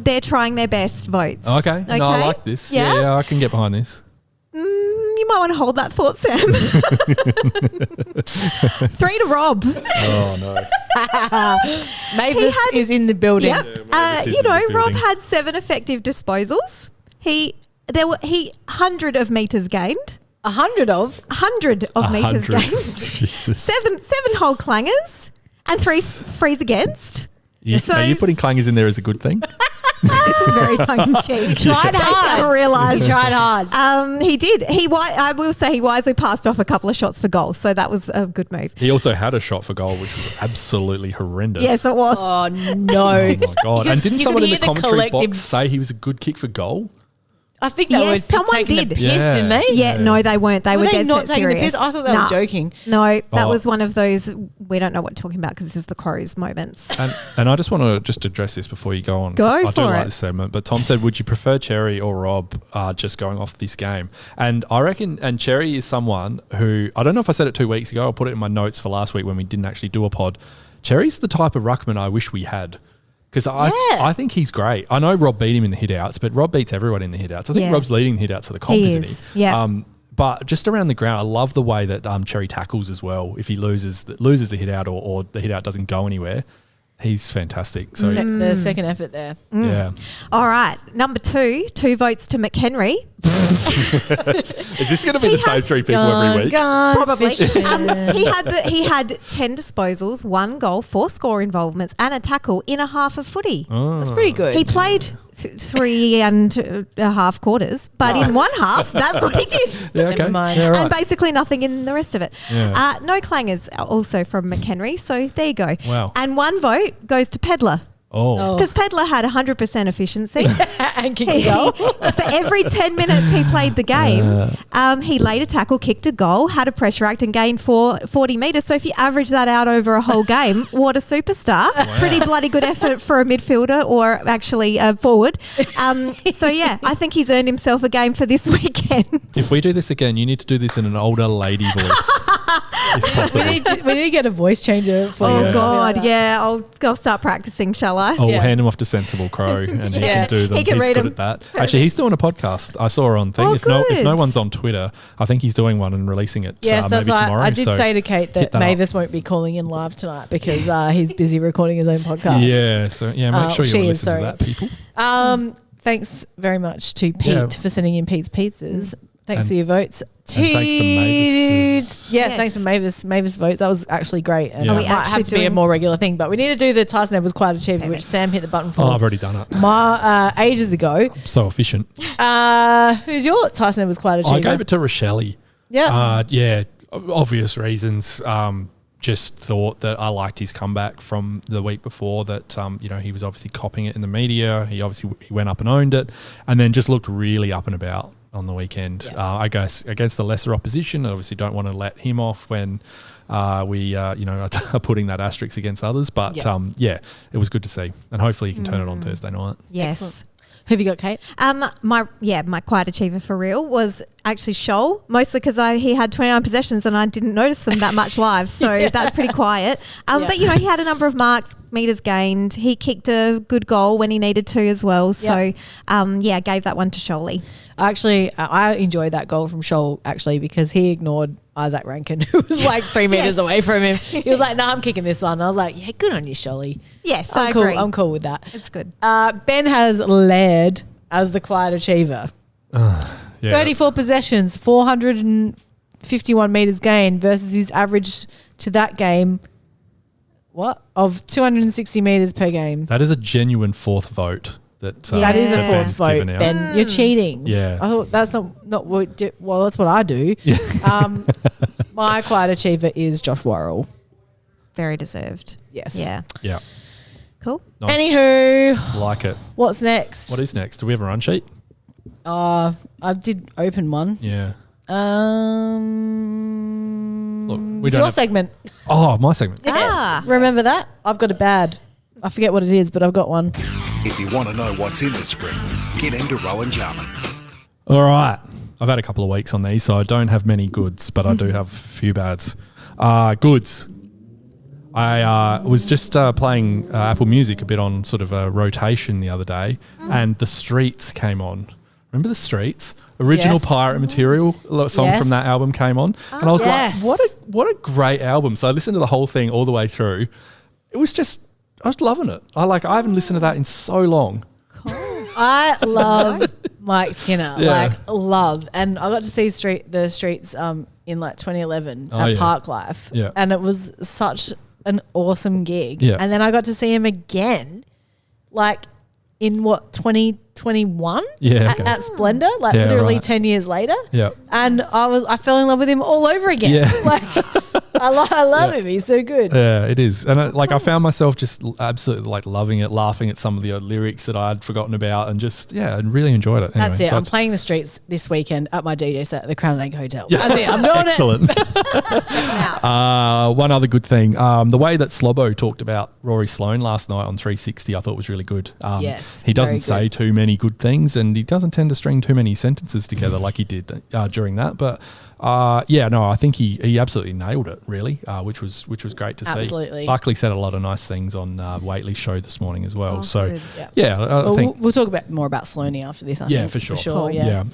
they're trying their best votes. Okay. No, I like this. Yeah, I can get behind this. You might want to hold that thought, Sam. 3 to Rob. Oh, no. Mavis is in the building. Yep. Mavis is in the Rob building. had 7 effective disposals. He 100 of meters gained. 100 of. 100 of meters 100. gained. Jesus. Seven whole clangers and 3 frees against. Yeah. So- Are you putting clangers in there as a good thing? This is very tongue in cheek. Tried hard. I realised. He tried hard. He did. I will say he wisely passed off a couple of shots for goal, so that was a good move. He also had a shot for goal, which was absolutely horrendous. Yes, it was. Oh, no. Oh, my God. And didn't you someone could in the hear the commentary collective- box say he was a good kick for goal? I think they Yes, were someone taking did. the piss, Yeah. didn't they? Yeah, no, they weren't. They Were were they dead not set taking the serious. piss? I thought they were joking. No, that Oh. was one of those we don't know what we're talking about because this is the Crows moments. And I just want to just address this before you go on. Go 'cause I do for like it. this segment. But Tom said, would you prefer Cherry or Rob just going off this game? And I reckon, and Cherry is someone who, I don't know if I said it 2 weeks ago, I'll put it in my notes for last week when we didn't actually do a pod. Cherry's the type of ruckman I wish we had. Because I think he's great. I know Rob beat him in the hit-outs, but Rob beats everyone in the hit-outs. I think Yeah. Rob's leading the hit-outs for the comp, He isn't is, he? yeah. But just around the ground, I love the way that Cherry tackles as well. If he loses the hit-out or the hit-out doesn't go anywhere, he's fantastic. So, The second effort there. yeah. All right, number 2 votes to McHenry. Is this going to be the same 3 people every week? Probably. Fishing. He had 10 disposals, 1 goal, 4 score involvements, and a tackle in a half of footy. That's pretty good. He played 3.5 quarters, but in one half, that's what he did. Yeah, okay. Never mind. Yeah, right. And basically nothing in the rest of it. Yeah. No clangers also from McHenry, so there you go. Wow. And 1 vote goes to Pedler. Oh. Because Pedler had 100% efficiency. and kick a goal. For every 10 minutes he played the game, he laid a tackle, kicked a goal, had a pressure act and gained 40 metres. So if you average that out over a whole game, what a superstar. Pretty bloody good effort for a midfielder or actually a forward. So yeah, I think he's earned himself a game for this weekend. If we do this again, you need to do this in an older lady voice. If possible. we need to get a voice changer for you. Oh Yeah. God, yeah. I'll start practicing, shall I? I'll Yeah. hand him off to Sensible Crow and he Yeah. can do them. He can He's read good them. at that. Actually, he's doing a podcast. I saw her on thing. Oh, if no good. one's on Twitter, I think he's doing one and releasing it Yes, that's maybe right. tomorrow. I did so say to Kate hit that that up. Mavis won't be calling in live tonight because he's busy recording his own podcast. Yeah, so make sure she you is, listen to sorry. that, people. Thanks very much to Pete Yeah. for sending in Pete's pizzas. Thanks And- for your votes. and thanks to Mavis's- Yeah, Yes. thanks to Mavis votes. That was actually great. And Yeah. Are it we might actually have to be a doing- more regular thing, but we need to do the Tyson Edwards Quiet Achiever, which Sam hit the button for Oh, I've already done it. ages ago. So efficient. Who's your Tyson Edwards Quiet Achiever? I gave it to Rochelle. Yeah. Yeah, obvious reasons. Just thought that I liked his comeback from the week before. That he was obviously copping it in the media. He went up and owned it, and then just looked really up and about on the weekend. I guess against the lesser opposition. I obviously don't want to let him off when we are putting that asterisk against others. But Yeah. it was good to see, and hopefully he can turn it on Thursday night. Yes. Excellent. Who have you got, Kate? My quiet achiever for real was actually Shoal, mostly because he had 29 possessions and I didn't notice them that much live, so that's pretty quiet. But he had a number of marks, meters gained. He kicked a good goal when he needed to as well. So gave that one to Shoaly. Actually, I enjoyed that goal from Shoal actually because he ignored Isaac Rankin, who was like 3 meters away from him. He was like, "No, I'm kicking this one." And I was like, "Yeah, good on you, Shoaly." Yes, I'm I cool. agree. I'm cool with that. It's good. Ben has led as the quiet achiever. Yeah. 34 possessions, 451 metres gained versus his average to that game, of 260 metres per game. That is a genuine fourth vote. That is a that fourth Ben's vote. given out. Ben, you're cheating. Yeah. I thought that's not what. Well, that's what I do. My quiet achiever is Josh Worrell. Very deserved. Yes. Yeah. Yeah. Cool. Nice. Anywho, Like it. what's next? What is next? Do we have a run sheet? I did open one. Yeah. Look, we It's don't your have- segment. Oh, my segment. Remember that? I've got a bad. I forget what it is, but I've got one. If you want to know what's in the spring, get into Rowan Jarman. All right. I've had a couple of weeks on these, so I don't have many goods, but I do have a few bads. Goods. I was just playing Apple Music a bit on sort of a rotation the other day, and The Streets came on. Remember The Streets? Original Yes. Pirate Material song Yes. from that album came on. And I was yes. like, what a great album. So I listened to the whole thing all the way through. It was just, I was loving it. I haven't listened to that in so long. I love Mike Skinner. Yeah. Love. And I got to see the Streets in 2011 at yeah. Parklife. Yeah. And it was such an awesome gig. Yeah. And then I got to see him again, in 2021 Yeah, okay. at Splendor, Yeah, literally right. 10 years later. Yeah. And I fell in love with him all over again. Yeah. I love him. He's so good. Yeah, it is. And I found myself just absolutely loving it, laughing at some of the lyrics that I had forgotten about and just, and really enjoyed it. Anyway, That's it. I'm playing The Streets this weekend at my DJ set at the Crown and Egg Hotel. Yeah. That's it. I'm doing Excellent. One other good thing, the way that Slobbo talked about Rory Sloane last night on 360, I thought was really good. Yes, he doesn't very say too many good things, and he doesn't tend to string too many sentences together like he did during that. But I think he absolutely nailed it, really, which was great to see. Absolutely. Barkley said a lot of nice things on Waitley's show this morning as well. Oh, so good. I think. We'll talk more about SLOANEY after this. I think, For sure. Cool. Yeah.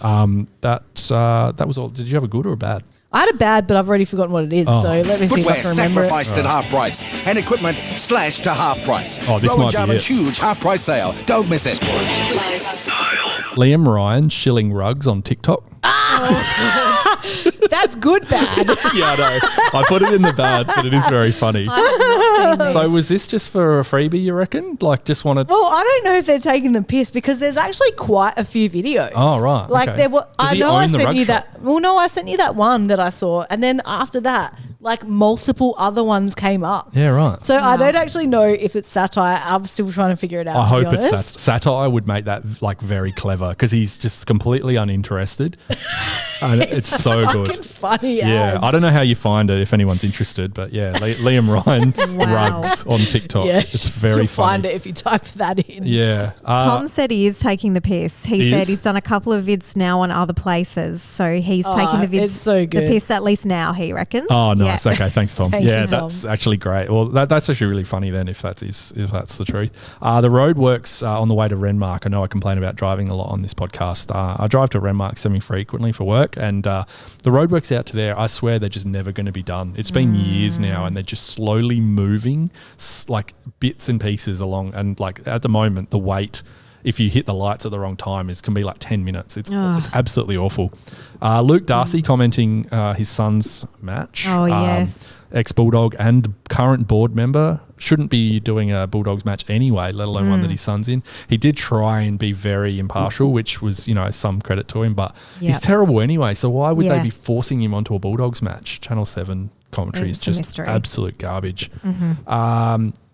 That was all. Did you have a good or a bad? I had a bad, but I've already forgotten what it is. Oh. So let me see if I Footwear can remember it. sacrificed at half price and equipment slashed to half price. Oh, this Rowan might be Jarman's it. huge half price sale. Don't miss it. Liam Ryan shilling rugs on TikTok. That's good bad. Yeah, I know. I put it in the bad, but it is very funny. So was this just for a freebie, you reckon? Just wanted... Well, I don't know if they're taking the piss because there's actually quite a few videos. Oh, right. Okay. There were. Does I he know I own the sent rug you shop? that. Well, no, I sent you that one that I saw, and then after that, multiple other ones came up. Yeah, right. So I don't actually know if it's satire. I'm still trying to figure it out. I to hope be it's honest. satire would make that very clever because he's just completely uninterested. And it's so fucking good. funny. Yeah, as. I don't know how you find it if anyone's interested, but yeah, Liam Ryan rugs on TikTok. Yeah, It's very you'll funny. find it if you type that in. Yeah. Tom said he is taking the piss. He He said is? he's done a couple of vids now on other places. So he's taking the vids, it's so good. the piss at least now, he reckons. Oh, nice. Yeah. Okay, thanks, Tom. Thank you, Tom. That's actually great. Well, that's actually really funny then, if that's the truth. The roadworks on the way to Renmark. I know I complain about driving a lot on this podcast. I drive to Renmark semi-frequently for work, and the roadworks out to there, I swear they're just never going to be done. It's been years now, and they're just slowly moving bits and pieces along. And at the moment, the wait, if you hit the lights at the wrong time, can be 10 minutes. It's absolutely awful. Luke Darcy commenting his son's match. Oh, yes. Ex-Bulldog and current board member. Shouldn't be doing a Bulldogs match anyway, let alone one that his son's in. He did try and be very impartial, which was, some credit to him, but he's terrible anyway. So why would they be forcing him onto a Bulldogs match? Channel 7 commentary is It's a just mystery. absolute garbage.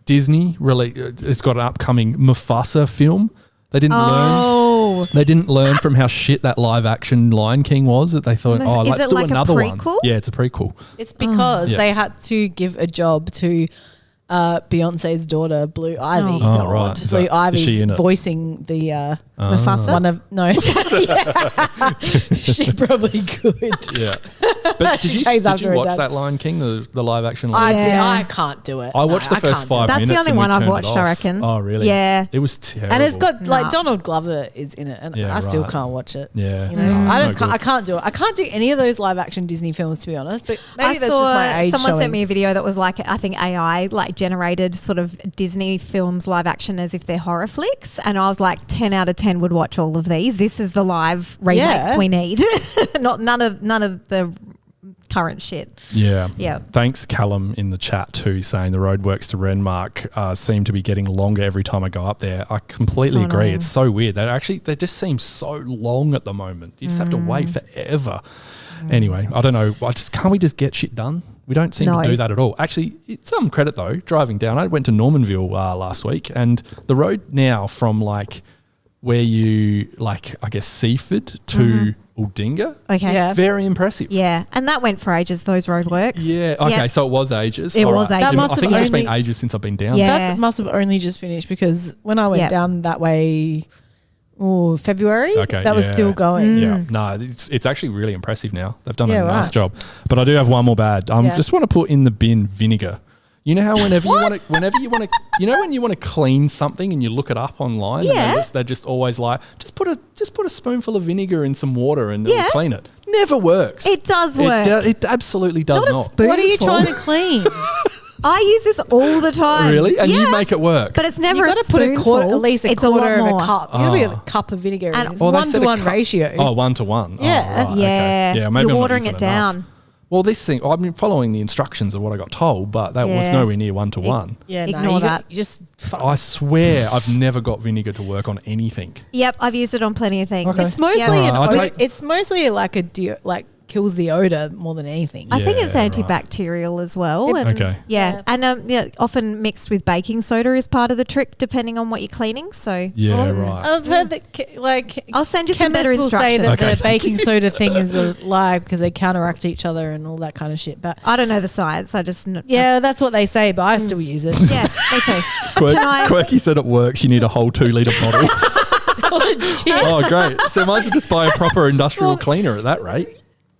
Disney has got an upcoming Mufasa film. They didn't learn. They didn't learn from how shit that live action Lion King was. That they thought, Is let's it do like a another one. prequel? Yeah, it's a prequel. It's because Yeah. they had to give a job to Beyonce's daughter, Blue Ivy. Oh, right. Is Blue she Ivy's in it? voicing the Mufasa? one of no. She probably could. Yeah. But She did takes you after her watch dad. that Lion King, the live action? I Lion did. Yeah. I can't do it. I watched No, the first can't do 5 it. That's minutes. the only and we one I've turned it watched, I off. reckon. Oh, really? Yeah. It was terrible. And it's got Nah. Donald Glover is in it, and Yeah, I still right. can't watch it. Yeah. You know, No, I it's just no can't. good. I can't do it. I can't do any of those live action Disney films, to be honest. But maybe I that's saw just my age someone showing. sent me a video that was I think AI generated sort of Disney films live action as if they're horror flicks, and I was 10 out of 10 weekend would watch all of these. This is the live remakes we need. None of the current shit. Yeah. Yeah. Thanks, Callum, in the chat too, saying the roadworks to Renmark seem to be getting longer every time I go up there. I completely agree. annoying. It's so weird. They just seem so long at the moment. You just have to wait forever. Anyway, I don't know. Can't we just get shit done? We don't seem to do that at all. Actually, some credit though. Driving down, I went to Normanville last week, and the road now from like where you like, I guess Seaford to Aldinga. Okay. Yeah. Very impressive. Yeah, and that went for ages, those roadworks. Yeah. Okay. So it was ages. It All was ages. That must I think have it's just been only- ages since I've been down Yeah. there. That must have only just finished because when I went down that way, February, Okay, that was yeah. still going. Yeah, no, it's actually really impressive now. They've done Yeah, a nice right. job. But I do have one more bad. Yeah. Just want to put in the bin vinegar. You know how whenever you want to, you know when you want to clean something and you look it up online, Yeah. and they're just always like, just put a spoonful of vinegar in some water and it'll Yeah. clean it. Never works. It does work. It absolutely does Not a not. spoon. What are you Spoonful. trying to clean? I use this all the time. Really? And you Yeah. make it work. But it's You never a got to put a spoonful. quarter, at least a it's quarter a lot of more. a cup. You got to Oh. get a cup of vinegar. And It's Well, they said a 1-to-1 cup- ratio. Oh, 1-to-1. Yeah. Oh, right. Okay. Yeah. Yeah. Maybe You're I'm not watering using it enough. down. Well, this thing, I've been following the instructions of what I got told, but that was Yeah. nowhere near 1-to-1. Yeah, Ignore you that. You just I swear I've never got vinegar to work on anything. Yep, I've used it on plenty of things. Okay. It's mostly Yeah. an Alright, I'll odor. take- It's mostly like kills the odor more than anything. I think it's Yeah, right. antibacterial as well. And Okay. Yeah. And often mixed with baking soda is part of the trick, depending on what you're cleaning. So Yeah, right. I've heard that I'll send you some better chemists will say instructions. that Okay. the baking soda thing is a lie because they counteract each other and all that kind of shit. But I don't know the science. I just yeah, that's what they say. But I still use it. yeah, me too. Quirky, Can I- Quirky said it works. You need a whole 2-litre bottle. Legit. Oh, great. So might as well just buy a proper industrial cleaner at that rate.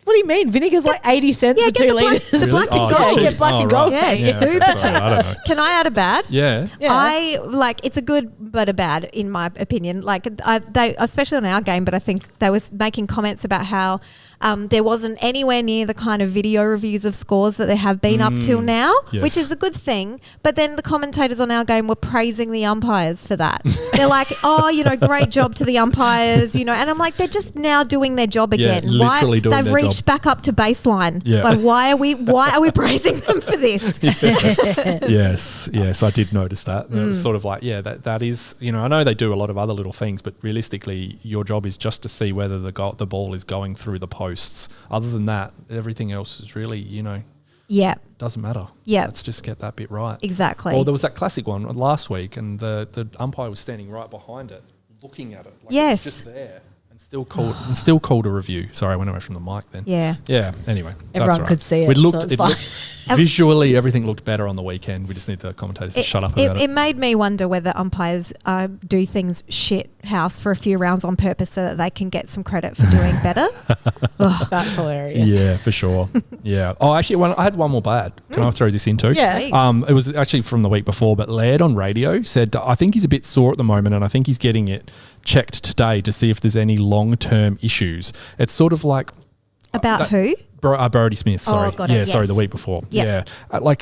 What do you mean? Vinegar's like 80 cents Yeah, for get 2 the black- litres. the Really? black and Oh, is it gold. cheap? Get black and gold. Yeah, Yeah, super okay. cheap. Sorry, I don't know. Can I add a bad? Yeah. Yeah. I like it's a good but a bad in my opinion. Like they especially on our game, but I think they was making comments about how there wasn't anywhere near the kind of video reviews of scores that there have been up till now, yes. which is a good thing. But then the commentators on our game were praising the umpires for that. They're like, "Oh, great job to the umpires," and I'm like, they're just now doing their job again. literally doing They've their reached job. back up to baseline. Yeah. Like, why are we praising them for this? Yes, I did notice that. It was sort of like, yeah, that is, I know they do a lot of other little things, but realistically, your job is just to see whether the ball is going through the posts. Other than that, everything else is really, Yeah, doesn't matter. Yeah. Let's just get that bit right. exactly. Or there was that classic one last week, and the umpire was standing right behind it, looking at it. Like Yes. it was just there. Still called a review. Sorry, I went away from the mic then. Yeah. Yeah. Anyway, Everyone that's all right. could see it, We so looked, it's it fine. looked visually, everything looked better on the weekend. We just need the commentators to shut up about it. It made me wonder whether umpires do things shit house for a few rounds on purpose so that they can get some credit for doing better. That's hilarious. Yeah, for sure. Yeah. Oh, actually, I had one more bad. Can I throw this in too? Yeah. It was actually from the week before, but Laird on radio said, I think he's a bit sore at the moment, and I think he's getting it checked today to see if there's any long-term issues. It's sort of like About who? Brody Smith. Sorry, got it, yeah, sorry, yes. the week before. Yep. Yeah,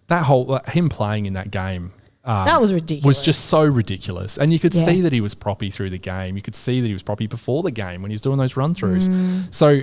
that whole him playing in that game. That was ridiculous. Was just so ridiculous, and you could Yeah. see that he was proppy through the game. You could see that he was proppy before the game when he was doing those run-throughs. So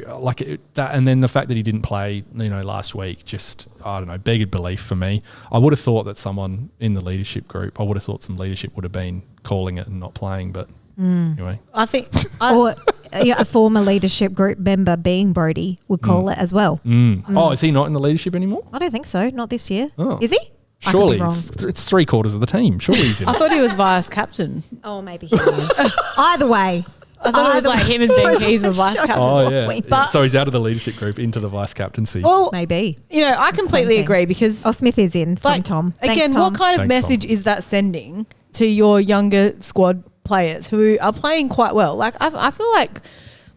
and then the fact that he didn't play, last week, just I don't know, begged belief for me. I would have thought that someone in the leadership group, some leadership would have been calling it and not playing, but anyway. I think Or a former leadership group member being Brody would call it as well. Oh, is he not in the leadership anymore? I don't think so. Not this year. Oh. Is he? I could be Surely wrong. it's 3/4 of the team. Surely he's in. I thought he was vice captain. Oh, maybe he is. Either way. I thought it was like him and Ben Keys were vice captain. Oh yeah. But- So he's out of the leadership group into the vice captaincy. Well, Maybe. I completely Something. agree because Oh, Smith is in from Tom. Again, Thanks, Tom. what kind of Thanks, Tom. message is that sending to your younger squad players who are playing quite well? Like I feel like,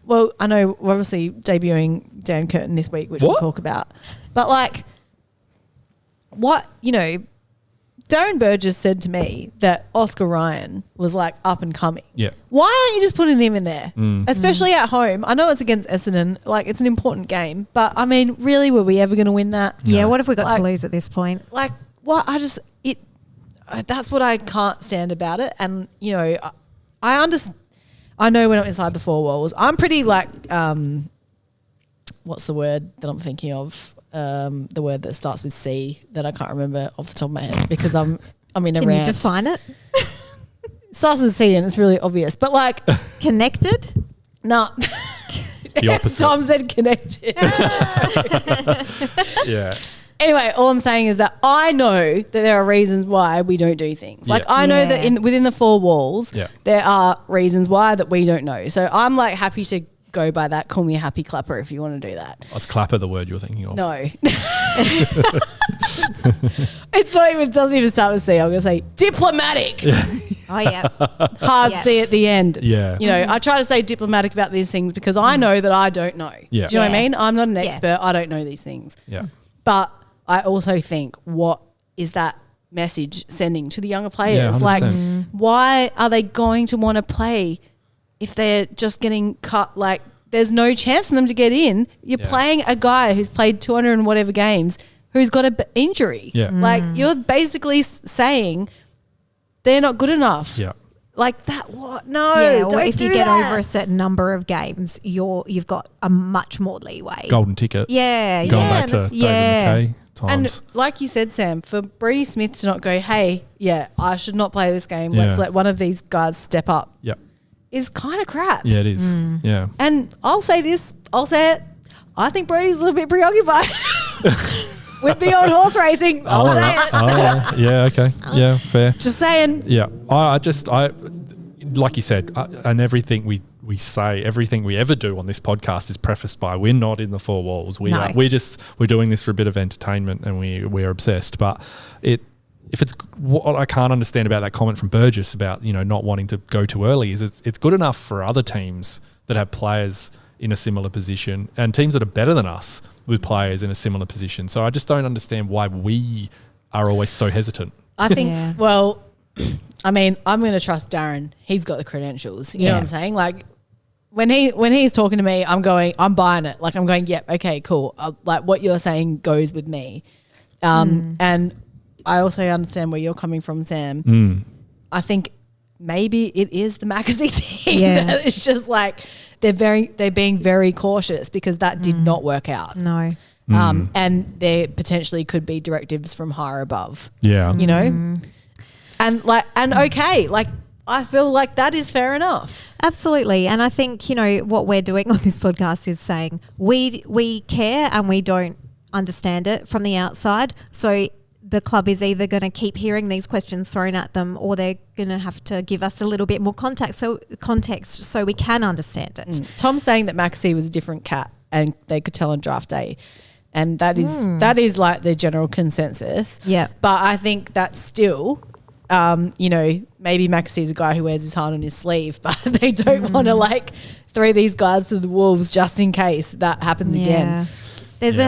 well, I know we're obviously debuting Dan Curtin this week, which we'll What? talk about, but like, what Darren Burgess said to me that Oscar Ryan was like up and coming. Yeah. Why aren't you just putting him in there? Especially at home. I know it's against Essendon, like it's an important game, but I mean, really, were we ever going to win that? Yeah, what have we got Like- to lose at this point? Like what? That's what I can't stand about it. And I I know we're not inside the four walls. I'm pretty like, what's the word that I'm thinking of? The word that starts with C that I can't remember off the top of my head because I'm in a Can rant. you define it? It starts with C and it's really obvious. But like Connected? no. The opposite. Tom said connected. Yeah. Anyway, all I'm saying is that I know that there are reasons why we don't do things. Like Yeah. I know that within the four walls, Yeah. there are reasons why that we don't know. So I'm like happy to go by that. Call me a happy clapper if you want to do that. Was clapper the word you're thinking of? No. It's not even, doesn't even start with C. I'm going to say diplomatic. Oh, yeah. Hard Yeah. C at the end. Yeah. You know, I try to say diplomatic about these things because I know that I don't know. Yeah. Do you know what I Yeah. mean? I'm not an Yeah. expert. I don't know these things. Yeah. But I also think, what is that message sending to the younger players? 100%. Like, why are they going to want to play if they're just getting cut? Like, there's no chance for them to get in. You're Yeah. playing a guy who's played 200 and whatever games who's got an injury. Yeah. Like, you're basically saying they're not good enough. Yeah. Like that, what? No, Yeah, or don't if you do get that. over a certain number of games, you've got a much more leeway. Golden ticket. Yeah, Going yeah, back to that's- David yeah. McKay times. And like you said, Sam, for Brady Smith to not go, hey, yeah, I should not play this game. Yeah. Let's let one of these guys step up Yeah. is kind of crap. Yeah, it is. Yeah. And I'll say this, I'll say it. I think Brady's a little bit preoccupied with the old horse racing. I'll say it. Oh, yeah, okay. Yeah, fair. Just saying. Yeah. I like you said, and everything we say, everything we ever do on this podcast is prefaced by we're not in the four walls. No. We're doing this for a bit of entertainment and we're obsessed. But if it's what I can't understand about that comment from Burgess about, not wanting to go too early is it's good enough for other teams that have players in a similar position and teams that are better than us with players in a similar position. So I just don't understand why we are always so hesitant. I think, Yeah. well, I mean, I'm going to trust Darren. He's got the credentials. You know what I'm saying? Like, when he's talking to me, I'm buying it. Like, I'm going, yep, okay, cool. Like, what you're saying goes with me. And I also understand where you're coming from, Sam. I think maybe it is the Mackenzie thing. Yeah. It's just like they're being very cautious because that did not work out. No. And there potentially could be directives from higher above. Yeah. You know? And okay, like I feel like that is fair enough. Absolutely. And I think, what we're doing on this podcast is saying we care and we don't understand it from the outside. So the club is either going to keep hearing these questions thrown at them or they're going to have to give us a little bit more context so we can understand it. Tom's saying that Maxey was a different cat and they could tell on draft day. And that is like the general consensus. Yeah. But I think that's still, maybe Maxey's a guy who wears his heart on his sleeve, but they don't want to like throw these guys to the wolves just in case that happens again. There's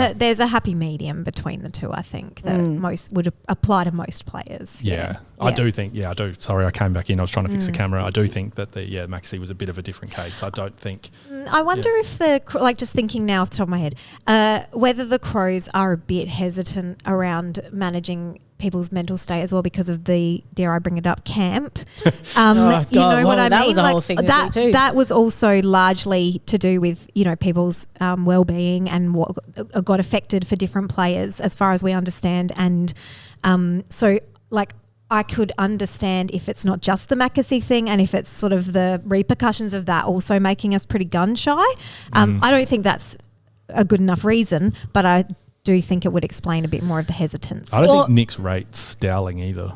a happy medium between the two, I think, that most would apply to most players. Yeah. I do think, I do. Sorry, I came back in. I was trying to fix the camera. I do think that Maxey was a bit of a different case. I don't think. I wonder if just thinking now off the top of my head, whether the Crows are a bit hesitant around managing people's mental state as well because of the, dare I bring it up, camp. You know what I mean? That was a whole thing this week too. That was also largely to do with, people's well-being and what got affected for different players as far as we understand. And so I could understand if it's not just the Mackesy thing and if it's sort of the repercussions of that also making us pretty gun shy. I don't think that's a good enough reason, but I do think it would explain a bit more of the hesitance. I don't think Nick's rates Dowling either.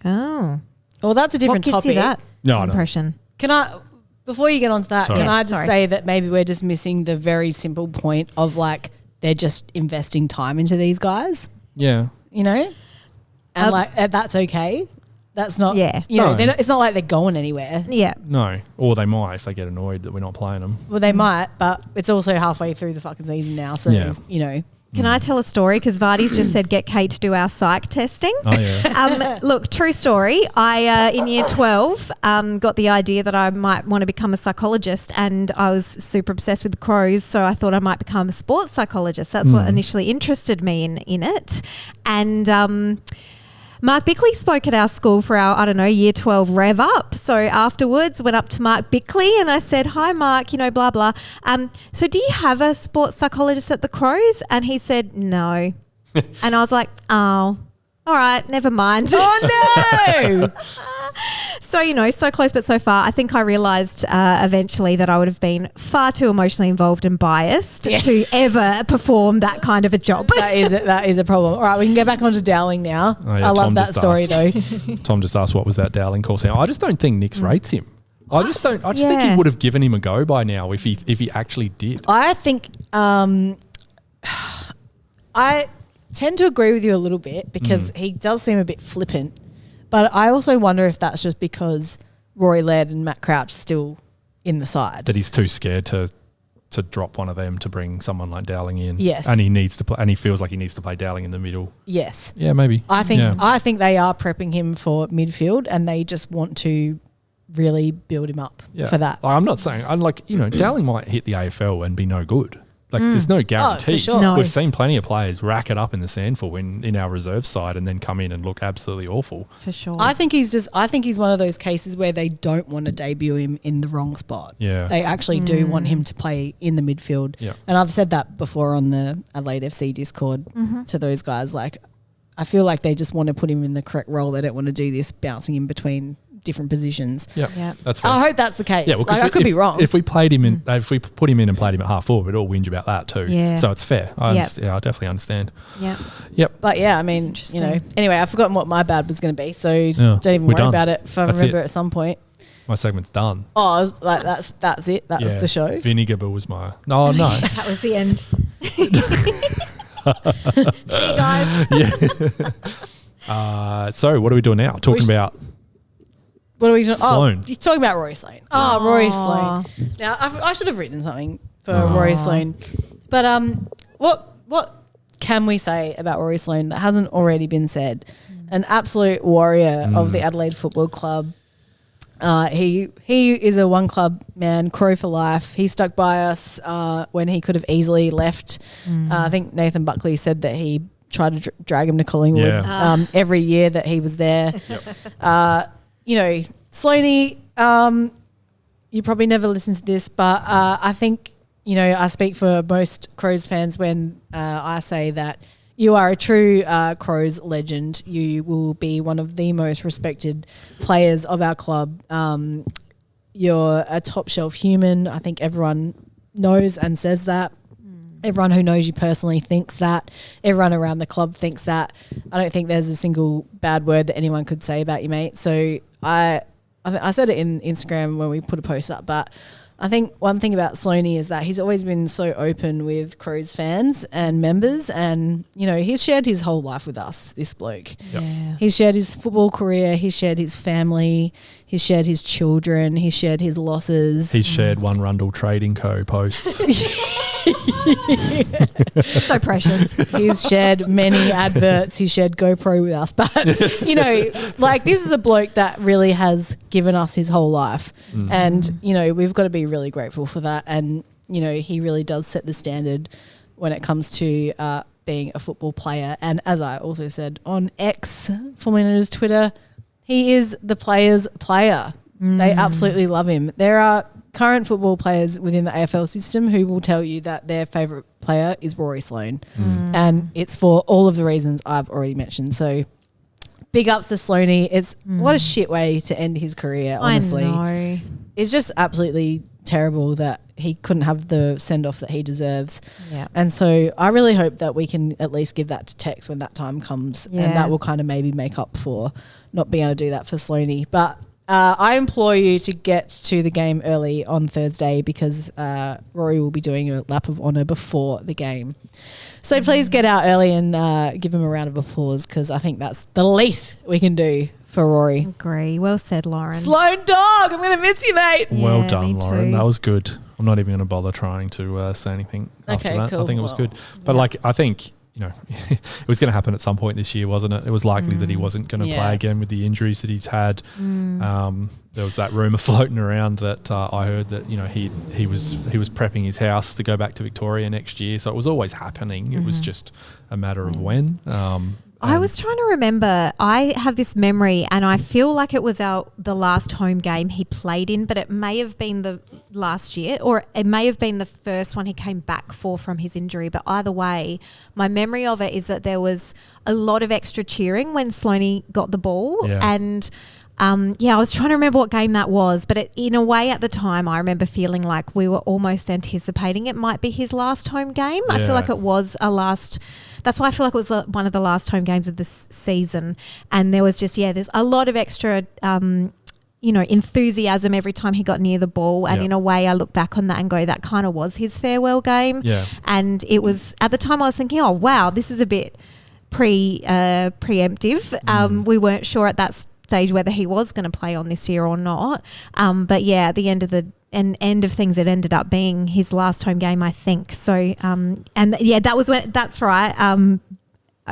Oh. Well, that's a different what gives topic. you that impression? Can I, before you get onto that, Sorry. can I just Sorry. say that maybe we're just missing the very simple point of like they're just investing time into these guys, Yeah. and that's okay. That's not, Yeah. No. it's not like they're going anywhere. Yeah. No. Or they might if they get annoyed that we're not playing them. Well, they might, but it's also halfway through the fucking season now. So, Yeah. Can I tell a story? Because Vardy's just said get Kate to do our psych testing. Oh, yeah. Look, true story. I, in year 12, got the idea that I might want to become a psychologist and I was super obsessed with the Crows, so I thought I might become a sports psychologist. That's what initially interested me in it. And Mark Bickley spoke at our school for our, year 12 Rev Up. So afterwards, went up to Mark Bickley and I said, hi, Mark, blah, blah. So do you have a sports psychologist at the Crows? And he said, no. And I was like, oh, all right, never mind. Oh, no. So, so close but so far. I think I realised eventually that I would have been far too emotionally involved and biased to ever perform that kind of a job. That is a problem. All right, we can get back onto Dowling now. Oh, yeah, I love Tom that just story asked. though. Tom just asked what was that Dowling call sound. I just don't think Nix rates him. I just think he would have given him a go by now if he actually did. I think I tend to agree with you a little bit because he does seem a bit flippant. But I also wonder if that's just because Rory Laird and Matt Crouch are still in the side. That he's too scared to drop one of them to bring someone like Dowling in. Yes. And he needs to play, and he feels like he needs to play Dowling in the middle. Yes. Yeah, maybe. I think they are prepping him for midfield and they just want to really build him up for that. I'm not saying, Dowling might hit the AFL and be no good. There's no guarantee. sure. No. We've seen plenty of players rack it up in the SANFL in our reserve side and then come in and look absolutely awful. For sure. I think he's one of those cases where they don't want to debut him in the wrong spot. Yeah. They actually do want him to play in the midfield. Yeah. And I've said that before on the Adelaide FC Discord to those guys. I feel like they just want to put him in the correct role. They don't want to do this bouncing in between different positions. Yeah, that's fair. I hope that's the case. Yeah, well, I could be wrong. If we played him in, if we put him in and played him at half forward, we'd all whinge about that too. Yeah. So it's fair. I definitely understand. Yeah. Yep. But yeah, I mean, anyway, I've forgotten what my bad was going to be, so don't even we're worry done. about it if I remember at some point. My segment's done. Oh, I was like, that's it. That was the show. Vinegar was my... No. That was the end. See you guys. So what are we doing now? Talking about... What are we doing? Sloane. Oh, you're talking about Rory Sloane. Oh, Rory Sloane. Now, I should have written something for Rory Sloane. But what can we say about Rory Sloane that hasn't already been said? An absolute warrior of the Adelaide Football Club. He is a one club man, Crow for life. He stuck by us when he could have easily left. I think Nathan Buckley said that he tried to drag him to Collingwood every year that he was there. Sloaney, you probably never listen to this, but I think, I speak for most Crows fans when I say that you are a true Crows legend. You will be one of the most respected players of our club. You're a top shelf human. I think everyone knows and says that. Everyone who knows you personally thinks that. Everyone around the club thinks that. I don't think there's a single bad word that anyone could say about you, mate. So I said it in Instagram when we put a post up, but I think one thing about Sloaney is that he's always been so open with Crows fans and members, and he's shared his whole life with us, this bloke. Yep. Yeah. He's shared his football career, he's shared his family, he's shared his children, he's shared his losses. He's shared one Rundle Trading Co. posts. So precious. He's shared many adverts. He's shared GoPro with us. But, this is a bloke that really has given us his whole life. And, we've got to be really grateful for that. And, he really does set the standard when it comes to being a football player. And as I also said on X, formerly known as Twitter, he is the player's player. They absolutely love him. There are current football players within the AFL system who will tell you that their favourite player is Rory Sloane. And it's for all of the reasons I've already mentioned. So big ups to Sloaney. It's what a shit way to end his career, honestly. I know. It's just absolutely terrible that he couldn't have the send-off that he deserves. Yeah. And so I really hope that we can at least give that to Tex when that time comes. Yeah. And that will kind of maybe make up for not being able to do that for Sloaney. But I implore you to get to the game early on Thursday because Rory will be doing a lap of honour before the game. So please get out early and give him a round of applause because I think that's the least we can do for Rory. Agree. Well said, Lauren. Sloane dog, I'm going to miss you, mate. Well Yeah, done, me Lauren. too. That was good. I'm not even going to bother trying to say anything after Okay, that. cool. I think it was Well, good. But I think, it was going to happen at some point this year, wasn't it? It was likely that he wasn't going to Yeah. play again with the injuries that he's had. There was that rumour floating around that I heard that he was prepping his house to go back to Victoria next year. So it was always happening. It was just a matter of when. I was trying to remember. I have this memory, and I feel like it was the last home game he played in, but it may have been the last year, or it may have been the first one he came back for from his injury. But either way, my memory of it is that there was a lot of extra cheering when SLOANEY got the ball, and I was trying to remember what game that was, but in a way at the time I remember feeling like we were almost anticipating it might be his last home game. I feel like it was that's why I feel like it was one of the last home games of this season, and there was just there's a lot of extra enthusiasm every time he got near the ball, and in a way I look back on that and go, that kind of was his farewell game. And it was, at the time I was thinking, oh wow, this is a bit preemptive. We weren't sure at that stage whether he was going to play on this year or not, but at the end of things, it ended up being his last home game, I think. So that was when, that's right,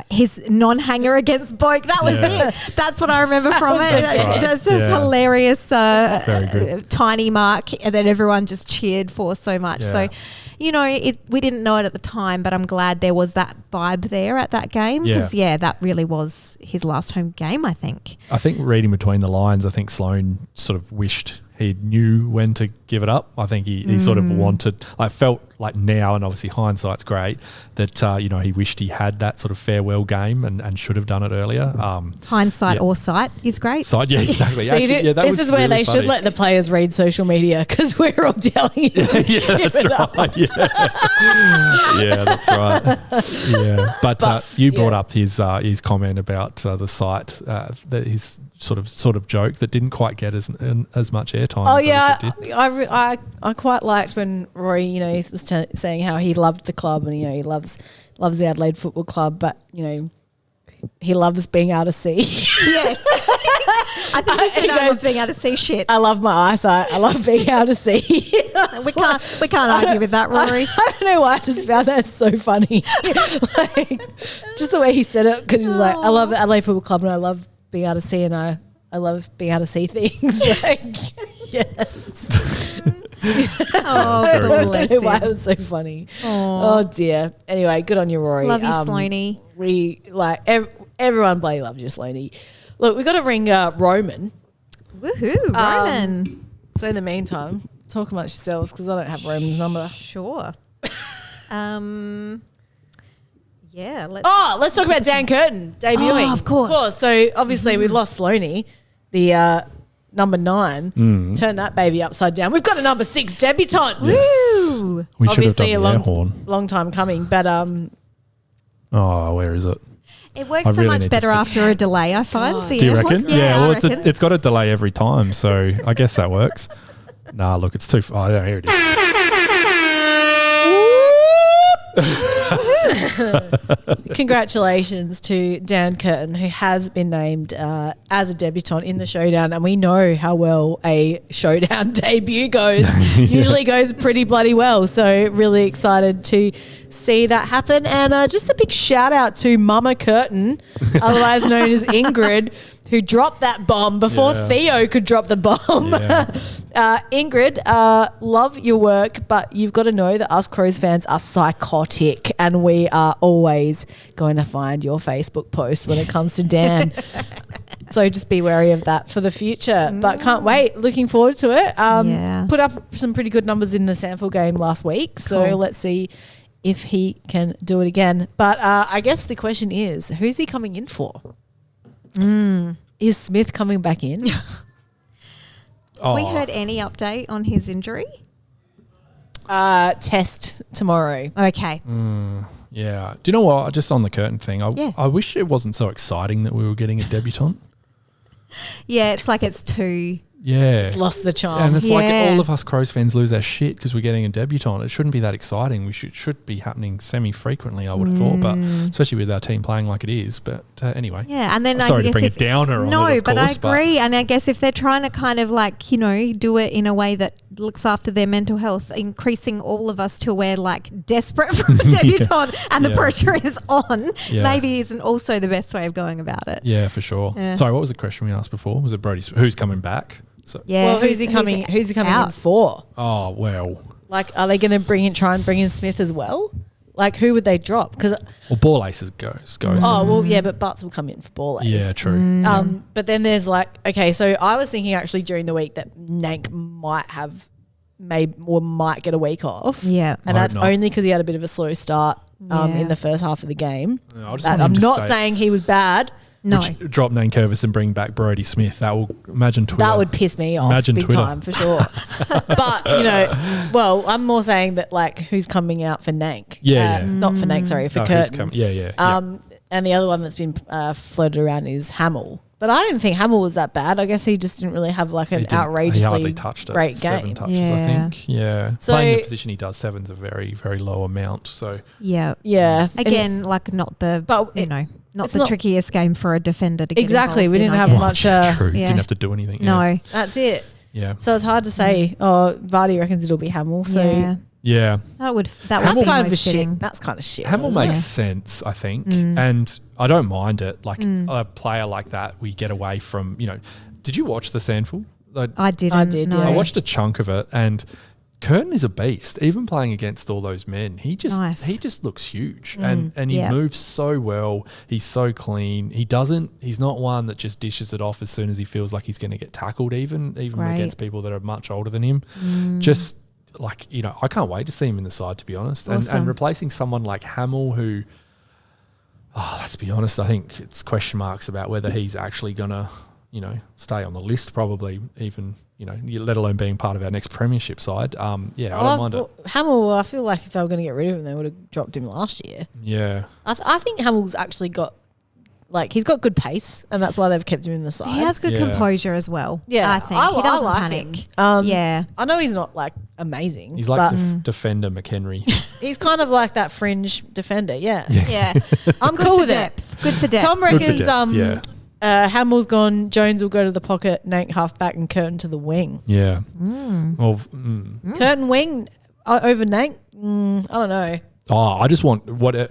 his non-hanger against Boak, that was it. That's what I remember from it. That's just hilarious, tiny mark that everyone just cheered for so much. So we didn't know it at the time, but I'm glad there was that vibe there at that game, because that really was his last home game, I think. I think reading between the lines, I think Sloane sort of wished he knew when to give it up. I think he sort of wanted, I felt like now, and obviously hindsight's great, that he wished he had that sort of farewell game and should have done it earlier. Hindsight or sight is great. Sight, yeah, exactly. See, this is where they should let the players read social media, because we're all telling you. That's right. Yeah, that's right. Yeah, but you brought up his comment about the sight, that his sort of joke that didn't quite get as much airtime. Oh yeah, I quite liked when Rory, he was saying how he loved the club, and he loves the Adelaide Football Club, but he loves being able to see. Yes, I think he said I loves being able to see shit. I love my eyesight. I love being able to see. we can't argue with that, Rory. I don't know why I just found that so funny. Just the way he said it, because he's like, I love Adelaide Football Club, and I love being able to see, and I love being able to see things. Yes. I don't know why it was so funny. Oh dear. Anyway, good on you, Rory. Love you, SLOANEY. We everyone bloody loves you, SLOANEY. Look, we got to ring Roman. Woohoo, Roman. So in the meantime, talk amongst yourselves, because I don't have Roman's number. Sure. Let's talk about Dan Curtin debuting. Oh, of course. So obviously we've lost SLOANEY, the number 9. Turn that baby upside down. We've got a number 6 debutant. Woo! We should have done Obviously the air horn. long time coming, but where is it? It works so much better after a delay, I find. Do you reckon? Yeah, well, I reckon. it's got a delay every time, so I guess that works. Nah, look, it's too far. Oh, here it is. Congratulations to Dan Curtin, who has been named as a debutant in the Showdown, and we know how well a Showdown debut goes. Usually goes pretty bloody well, so really excited to see that happen. And just a big shout out to Mama Curtin, otherwise known as Ingrid, who dropped that bomb before Theo could drop the bomb. Ingrid, love your work, but you've got to know that us Crows fans are psychotic, and we are always going to find your Facebook posts when it comes to Dan. So just be wary of that for the future. But can't wait. Looking forward to it. Put up some pretty good numbers in the Sandford game last week. So let's see if he can do it again. But I guess the question is, who's he coming in for? Is Smith coming back in? Have we heard any update on his injury? Test tomorrow. Okay. Yeah. Do you know what? Just on the Curtin thing, I wish it wasn't so exciting that we were getting a debutant. Yeah, it's like it's too... Yeah. It's lost the charm. And it's like all of us Crows fans lose our shit because we're getting a debutant. It shouldn't be that exciting. We should be happening semi-frequently, I would have thought, but especially with our team playing like it is. But anyway. Yeah, and then sorry to bring it downer on it, of but course, I agree. And I guess if they're trying to kind of like, do it in a way that looks after their mental health, increasing all of us till we're like desperate for a debutant and the pressure is on, maybe isn't also the best way of going about it. Yeah, for sure. Yeah. Sorry, what was the question we asked before? Was it Brody? Who's coming back? So. Yeah, well, who's he coming in for? Oh, well. Like, are they going to try and bring in Smith as well? Like, who would they drop? Because Well, ball aces goes. oh well, yeah, but Butts will come in for ball ace. Yeah, true. But then there's like, okay, so I was thinking actually during the week that Nank might get a week off. Yeah. And I that's hope not. only because he had a bit of a slow start Yeah. in the first half of the game. I just That- want him I'm to not stay. saying he was bad. No. Drop Nankervis and bring back Brodie Smith. That will imagine Twitter. That would piss me off Imagine big Twitter. time for sure. But, well, I'm more saying that like who's coming out for Nank. Yeah, yeah. Not for Nank, sorry, for Oh, who's Curtin. yeah. And the other one that's been floated around is Hamill. But I didn't think Hamill was that bad. I guess he just didn't really have like an He outrageously hardly touched it. great 7 game. touches, I Yeah. think. Yeah. So- Playing the position he does, 7's a very, very low amount. So Yeah. Yeah. Again, like not the, But not it's the not- trickiest game for a defender to get Exactly, involved we in, didn't I have guess. much, true. yeah. Didn't have to do anything. No. That's it. Yeah. So it's hard to say. Oh, Vardy reckons it'll be Hamill. So yeah. Yeah. That would that's be kind of a most shit. fitting. That's kind of shit. Hamill isn't makes it? sense, I think. And I don't mind it. Like a player like that, we get away from, did you watch the Sandful? I didn't. I did, no. yeah. I watched a chunk of it, and Curtin is a beast. Even playing against all those men, he just looks huge, and he Yeah. moves so well. He's so clean. He's not one that just dishes it off as soon as he feels like he's going to get tackled. Even Great. against people that are much older than him, just like I can't wait to see him in the side, to be honest. And Awesome. replacing someone like Hamill, who, let's be honest, I think it's question marks about whether he's actually gonna stay on the list, probably even, let alone being part of our next premiership side. I don't mind it. Hamill, I feel like if they were going to get rid of him, they would have dropped him last year. Yeah. I think Hamill's actually got, he's got good pace, and that's why they've kept him in the side. He has good Yeah. composure as well. Yeah, I think he doesn't like panic. him. Yeah. I know he's not amazing. He's like but defender McHenry. he's kind of like that fringe defender. Yeah, Yeah. I'm Good cool for with it. depth. Good for depth. Tom Good for reckons depth, yeah. Hamill's gone. Jones will go to the pocket. Nank half back and Curtin to the wing. Yeah. Mm. Well, Curtin wing over Nank. I don't know. I just want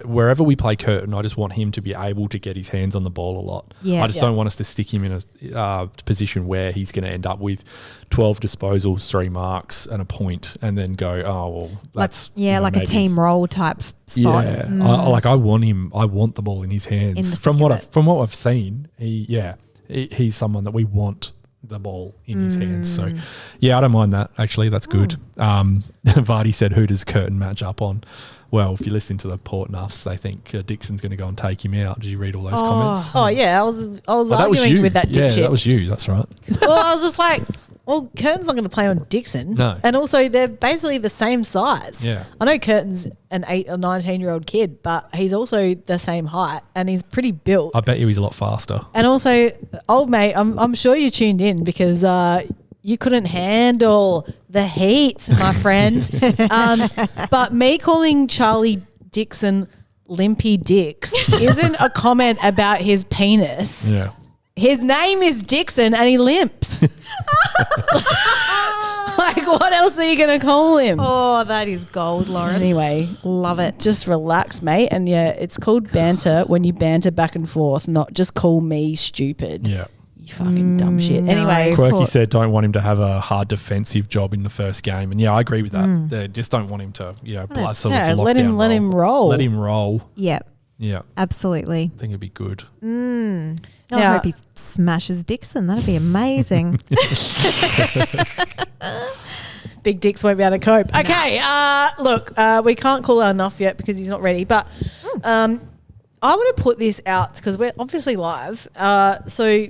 wherever we play Curtin, I just want him to be able to get his hands on the ball a lot. Yeah. I just don't want us to stick him in a position where he's going to end up with 12 disposals, 3 marks, and a point, and then go, that's like a maybe. team role type spot. Yeah, I want him. I want the ball in his hands. In the From thick what of from what I've seen, he's someone that we want the ball in his hands. So, I don't mind that. Actually, that's good. Vardy said, "Who does Curtin match up on?" Well, if you listen to the Port Nuffs, they think Dixon's going to go and take him out. Did you read all those comments? Oh yeah, I was Oh, that was arguing you. with that dipshit. Yeah, that was you. That's right. Well, I was just like, Curtin's not going to play on Dixon. No. And also, they're basically the same size. Yeah. I know Curtin's an 8 or 19-year-old kid, but he's also the same height and he's pretty built. I bet you he's a lot faster. And also, old mate, I'm sure you tuned in because you couldn't handle the heat, my friend. But me calling Charlie Dixon Limpy Dix isn't a comment about his penis. Yeah. His name is Dixon and he limps. What else are you going to call him? Oh, that is gold, Lauren. Anyway, Love it. just relax, mate. And it's called banter when you banter back and forth, not just call me stupid. Yeah. You fucking dumb shit. no. Anyway, Quirky said, don't want him to have a hard defensive job in the first game. And I agree with that. They just don't want him to, sort yeah, of let him roll. Let him roll. Yep. Yeah. Absolutely. I think it'd be good. I Now- hope he smashes Dixon. That'd be amazing. Big dicks won't be able to cope. Okay, look, we can't call out enough yet because he's not ready. But I want to put this out because we're obviously live. So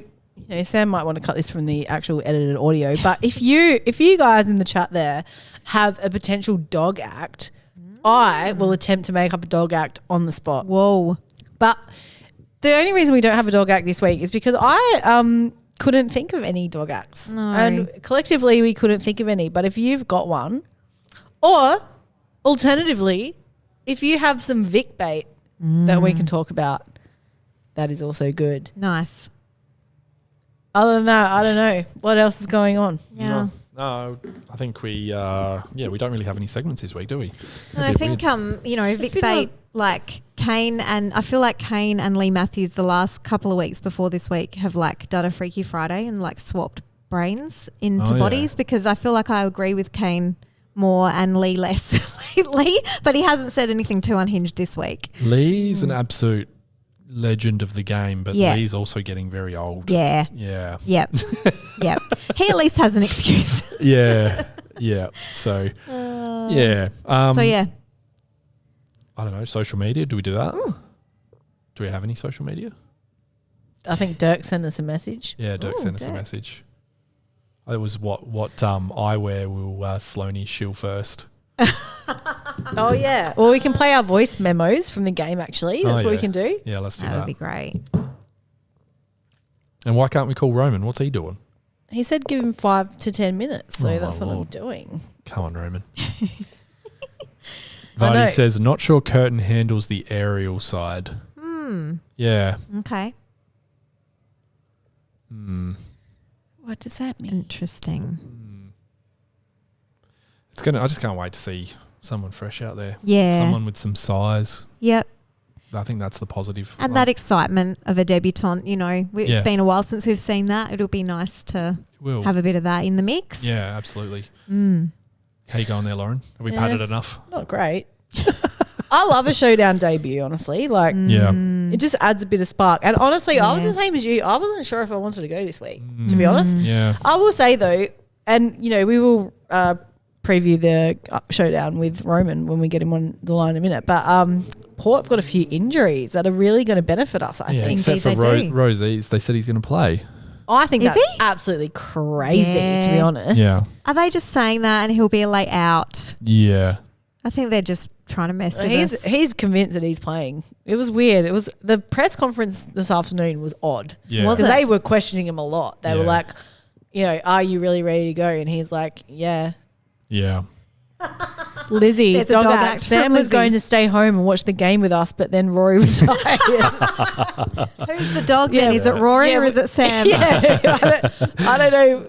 Sam might want to cut this from the actual edited audio. But if you guys in the chat there have a potential dog act, I will attempt to make up a dog act on the spot. Whoa. But the only reason we don't have a dog act this week is because I couldn't think of any dog acts. No. And collectively we couldn't think of any. But if you've got one, or alternatively, if you have some Vic bait that we can talk about, that is also good. Nice. Other than that, I don't know. What else is going on? Yeah. No, I think we don't really have any segments this week, do we? No, I think Vic been Bait, like Kane, and I feel like Kane and Lee Matthews the last couple of weeks before this week have done a Freaky Friday and swapped brains into Oh, yeah. bodies, because I feel like I agree with Kane more and Lee less lately, but he hasn't said anything too unhinged this week. Lee's an absolute legend of the game, but Yeah. Lee's also getting very old. Yeah. Yeah. Yep. Yep. He at least has an excuse. Yeah. Yeah. So, yeah. So, yeah. I don't know. Social media. Do we do that? Do we have any social media? I think Dirk sent us a message. Yeah, Dirk sent us a message. It was what eyewear will SLOANEY shill first. Oh, yeah. Well, we can play our voice memos from the game, actually. That's what we can do. Yeah, let's do That that. would be great. And why can't we call Roman? What's he doing? He said give him 5 to 10 minutes, so Oh, that's my what Lord. I'm doing. Come on, Roman. I know. Vardy says, not sure Curtin handles the aerial side. Yeah. Okay. What does that mean? Interesting. I just can't wait to see someone fresh out there. Yeah. Someone with some size. Yep. I think that's the positive. And one. that excitement of a debutant, Yeah. it's been a while since we've seen that. It'll be nice to Will. have a bit of that in the mix. Yeah, absolutely. How you going there, Lauren? Have we Yeah. patted enough? Not great. I love a Showdown debut, honestly. Like, Yeah. it just adds a bit of spark. And honestly, I was Yeah. the same as you. I wasn't sure if I wanted to go this week, to be honest. Yeah. I will say, though, and, we will preview the Showdown with Roman when we get him on the line in a minute. But Port have got a few injuries that are really going to benefit us, I Yeah, think. except for Indeed they do. Rosie's. They said he's going to play. I think Is that's he? absolutely crazy, to be Yeah. honest. Yeah. Are they just saying that and he'll be late out? Yeah. I think they're just trying to mess with us. He's convinced that he's playing. It was weird. It was the press conference this afternoon was odd. Yeah. Was Because it? they were questioning him a lot. They were Yeah. like, are you really ready to go? And he's like, yeah. Yeah. Lizzie, There's a dog dog act. act Sam from was Lizzie. going to stay home and watch the game with us, but then Rory was tired. Who's the dog Yeah, then? Is it Rory yeah, or is it Sam? yeah, I don't know.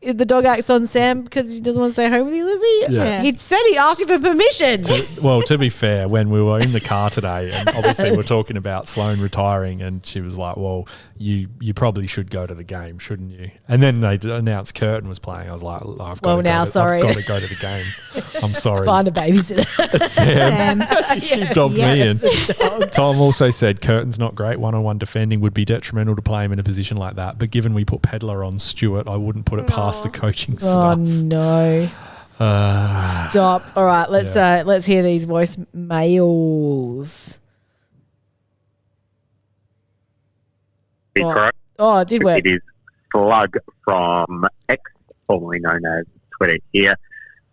If the dog acts on Sam because he doesn't want to stay home with you, Lizzie. Yeah. He said he asked you for permission. Well, to be fair, when we were in the car today, and obviously we're talking about Sloane retiring, and she was like, "Well, you probably should go to the game, shouldn't you?" And then they announced Curtin was playing. I was like, I've got sorry. to go to the game. I'm sorry." Find a babysitter. Sam, she dobbed me in. Dog. Tom also said Curtin's not great. One-on-one defending would be detrimental to play him in a position like that. But given we put Pedler on Stewart, I wouldn't put it past the coaching Oh staff. no! Stop. All right, let's hear these voice mails. Oh, it did work. It is Slug from X, formerly known as Twitter here.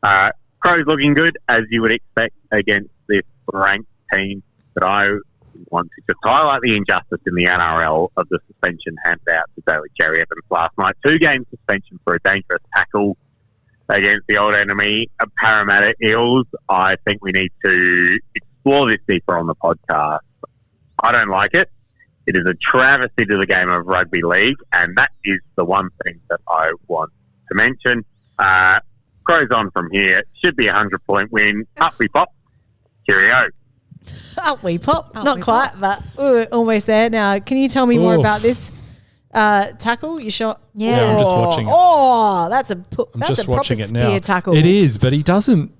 Crow's looking good, as you would expect, against this ranked team. But I want to just highlight the injustice in the NRL of the suspension handed out to Daly Cherry Evans last night. 2-game suspension for a dangerous tackle against the old enemy, Parramatta Eels. I think we need to explore this deeper on the podcast. I don't like it. It is a travesty to the game of rugby league, and that is the one thing that I want to mention. Crows on from here. Should be a 100-point win. Up we pop. Cheerio. Up we pop. Up Not we quite, but we're almost there. Now, can you tell me more Oof. about this tackle you shot? Yeah. I'm just watching it. Oh, that's a I'm that's just a proper watching it spear now. tackle. It is, but he doesn't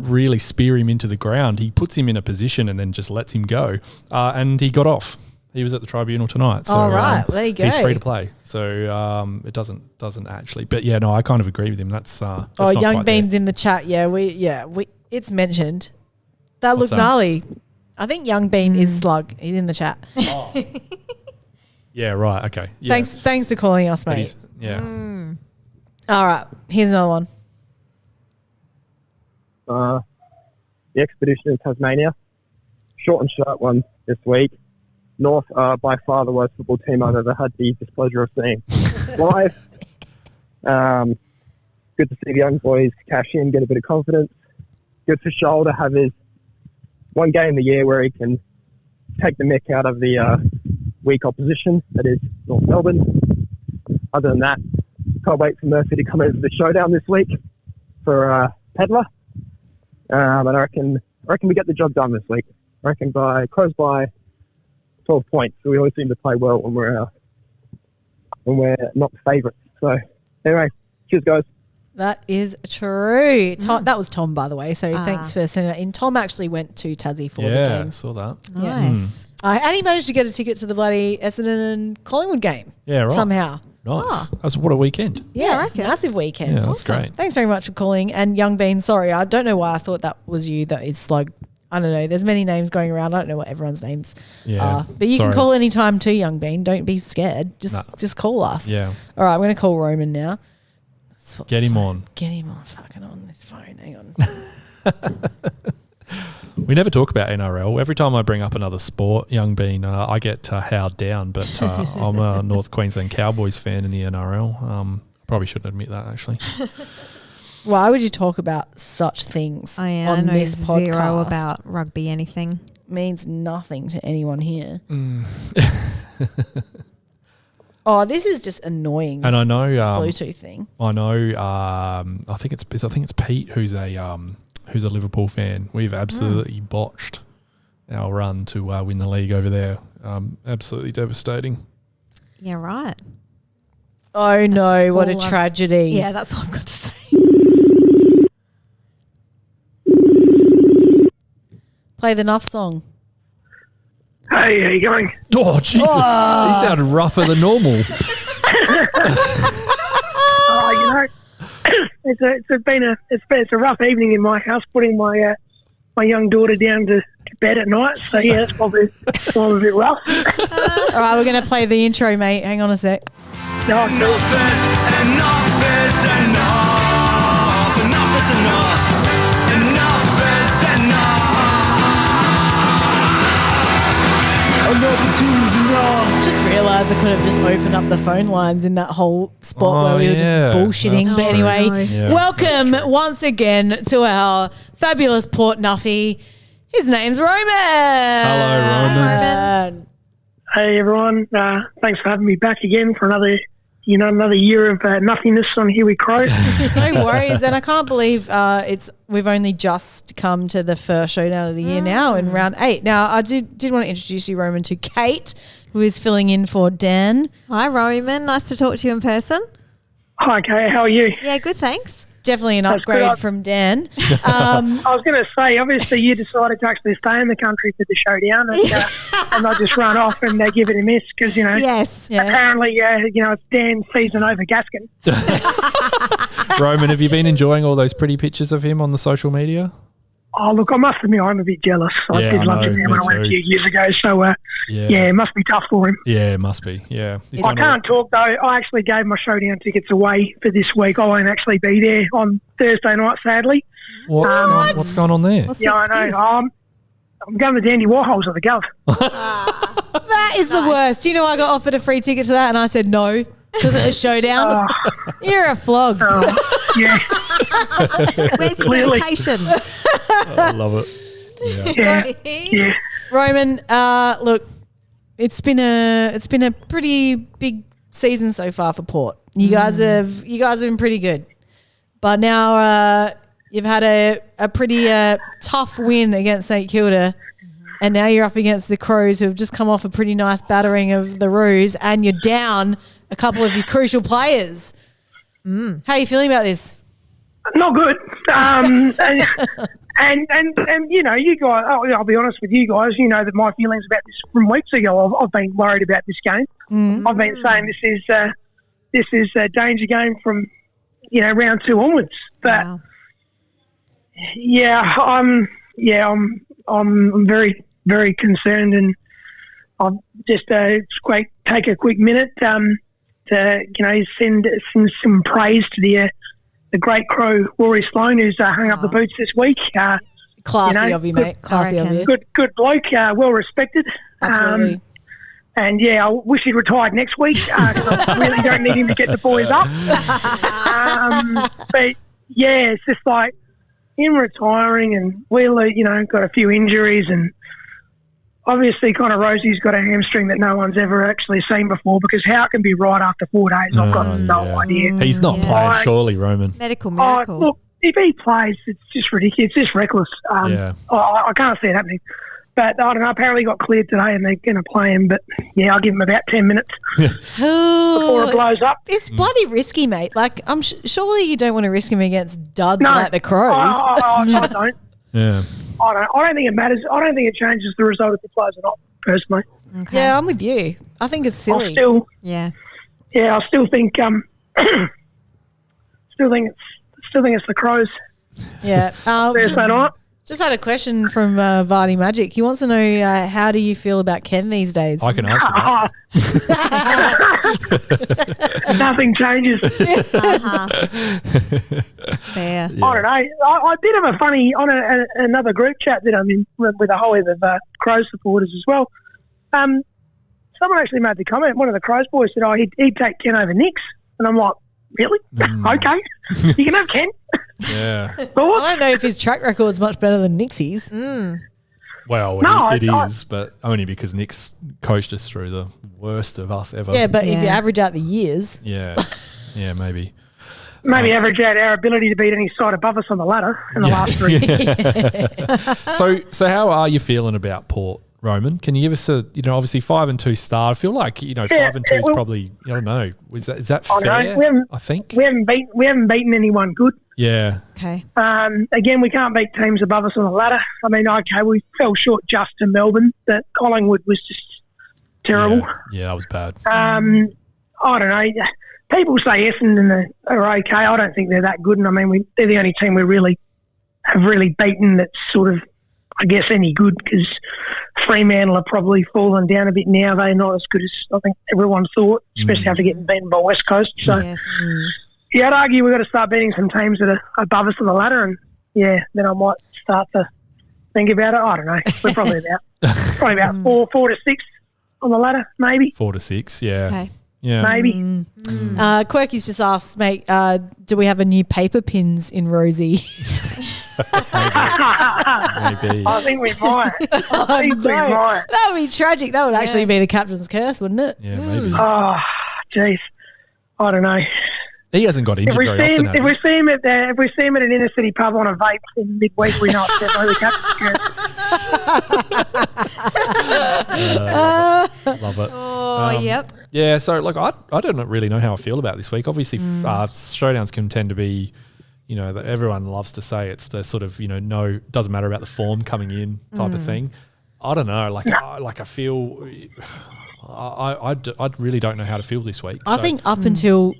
really spear him into the ground. He puts him in a position and then just lets him go. And he got off. He was at the tribunal tonight. So, All right, there you go. He's free to play. So it doesn't actually. But yeah, no, I kind of agree with him. That's not Young quite Bean's in the chat. We it's mentioned. That What's looked that? gnarly. I think Young Bean is Slug. He's in the chat. there. Yeah, right. Okay. Yeah. Thanks for calling us, But mate. he's- yeah. All right, here's another one. The expedition in Tasmania. Short and sharp one this week. North are by far the worst football team I've ever had the displeasure of seeing live. Good to see the young boys cash in, get a bit of confidence. Good for Shoal to have his one game a year where he can take the mick out of the weak opposition, that is North Melbourne. Other than that, can't wait for Murphy to come over to the Showdown this week for Pedler. And I reckon we get the job done this week. I reckon Crows by 12 points. So we always seem to play well when we're not favourites. So anyway, cheers guys. That is true. Tom, that was Tom, by the way. So thanks for sending that in. Tom actually went to Tassie for the game. Yeah, I saw that. Nice. And he managed to get a ticket to the bloody Essendon and Collingwood game. Yeah, right. Somehow. Nice. That's what a weekend. Yeah, I reckon. Massive weekend. Yeah, that's great. Thanks very much for calling. And Young Bean, sorry, I don't know why I thought that was you that is slug. I don't know. There's many names going around. I don't know what everyone's names are. But you can call any time too, Young Bean. Don't be scared. Just call us. Yeah. All right, I'm going to call Roman now. Get him on. Get him on fucking on this phone. Hang on. We never talk about NRL. Every time I bring up another sport, Young Bean, I get howled down. But I'm a North Queensland Cowboys fan in the NRL. Probably shouldn't admit that, actually. Why would you talk about such things on this podcast? Zero about rugby anything. Means nothing to anyone here. Oh, this is just annoying. And I know Bluetooth thing. I know. I think it's Pete who's a Liverpool fan. We've absolutely botched our run to win the league over there. Absolutely devastating. Yeah, right. Oh no! What a tragedy. Yeah, that's what I've got to say. Play the Nuff song. Hey, how you going? Oh, Jesus. He sounded rougher than normal. It's a rough evening in my house, putting my young daughter down to bed at night. So, yeah, it's probably a bit rough. All right, we're going to play the intro, mate. Hang on a sec. No, Enough is enough. Enough is enough. Enough is enough. Just realised I could have just opened up the phone lines in that whole spot where we were just bullshitting. That's but true. anyway, welcome once again to our fabulous Port Nuffy. His name's Roman. Hello, Roman. Hey, everyone. Thanks for having me back again for another year of nothingness on Here We Crow. No worries. And I can't believe we've only just come to the first showdown of the year now in round 8. Now, I did want to introduce you, Roman, to Kate, who is filling in for Dan. Hi, Roman. Nice to talk to you in person. Hi, Kate. How are you? Yeah, good, thanks. Definitely an upgrade from Dan. I was going to say, obviously, you decided to actually stay in the country for the showdown and not just run off and give it a miss because, apparently, it's Dan's season over Gaskin. Roman, have you been enjoying all those pretty pictures of him on the social media? Oh, look, I must admit, I'm a bit jealous. I did lunch with him when I went a few years ago, so, it must be tough for him. Yeah, it must be, yeah. I can't talk, though. I actually gave my showdown tickets away for this week. I won't actually be there on Thursday night, sadly. What's going on there? I know. I'm going to Dandy Warhols at the Gov. That is the worst. You know, I got offered a free ticket to that and I said no because it was Showdown. You're a flog. Yes. Where's your dedication? I love it. Yeah. Roman, look, it's been a pretty big season so far for Port. You guys have been pretty good, but now you've had a pretty tough win against St Kilda, and now you're up against the Crows, who have just come off a pretty nice battering of the Roos, and you're down a couple of your crucial players. How are you feeling about this? Not good. And you know, you guys, I'll be honest with you guys, you know that my feelings about this from weeks ago. I've been worried about this game. I've been saying this is a danger game from, round 2 onwards. But I'm very, very concerned, and I'll just take a quick minute to send some praise to the great Crow Rory Sloane, who's hung up the boots this week. Classy of you, mate. Classy of you. Good bloke, well respected. Absolutely. And I wish he'd retired next week. I really don't need him to get the boys up. But it's just like him retiring, and Wheeler, got a few injuries, and obviously Connor Rosie's got a hamstring that no one's ever actually seen before, because how it can be right after 4 days, I've got no idea. He's not playing, surely, Roman. Medical miracle. Look, if he plays, it's just ridiculous. It's just reckless. I can't see it happening. But I don't know, apparently got cleared today and they're going to play him. But, yeah, I'll give him about 10 minutes before it blows up. It's bloody risky, mate. Like, surely you don't want to risk him against duds like the Crows. I don't. Yeah. I don't think it matters. I don't think it changes the result if he plays or not, personally. Okay. Yeah, I'm with you. I think it's silly. I still think it's the Crows. Yeah. Thursday night. Just had a question from Vardy Magic. He wants to know how do you feel about Ken these days? I can answer that. Nothing changes. Fair. I don't know. I did have a funny on another group chat that I'm in with a whole heap of Crows supporters as well. Someone actually made the comment. One of the Crows boys said, he'd take Ken over Nix. And I'm like, really? Okay. You can have Ken. Yeah. I don't know if his track record's much better than Nixie's. Well, it is, but only because Nick's coached us through the worst of us ever. Yeah, but if you average out the years. Yeah. Yeah, maybe. Maybe average out our ability to beat any side above us on the ladder in the last 3 years. So how are you feeling about Port, Roman? Can you give us obviously 5-2 start? I feel like 5-2 is probably, I don't know. Is that fair? I think we haven't beaten anyone good. Yeah. Okay. Again, we can't beat teams above us on the ladder. I mean, okay, we fell short just to Melbourne. That Collingwood was just terrible. Yeah, that was bad. I don't know. People say Essendon are okay. I don't think they're that good. And I mean, they're the only team we really have beaten that's sort of, I guess, any good, because Fremantle are probably fallen down a bit now. They're not as good as I think everyone thought, especially after getting beaten by West Coast. So, yeah, I'd argue we've got to start beating some teams that are above us on the ladder, and then I might start to think about it. I don't know. We're probably about 4 to 6 on the ladder, maybe 4 to 6. Yeah. Okay. Yeah. Maybe. Quirky's just asked, mate, do we have a new paper pins in Rosie? Maybe. I think we might. I think we might. That would be tragic. That would actually be the captain's curse, wouldn't it? Yeah, maybe. Oh, jeez. I don't know. He hasn't got injured very often, has if we see him at an inner city pub on a vape in midweek, we know it's definitely the captain's curse. Love it. Oh, yep. Yeah, so I don't really know how I feel about this week. Obviously, showdowns can tend to be, that everyone loves to say it's the sort of, no, doesn't matter about the form coming in type of thing. I don't know. I feel, I really don't know how to feel this week. I think up until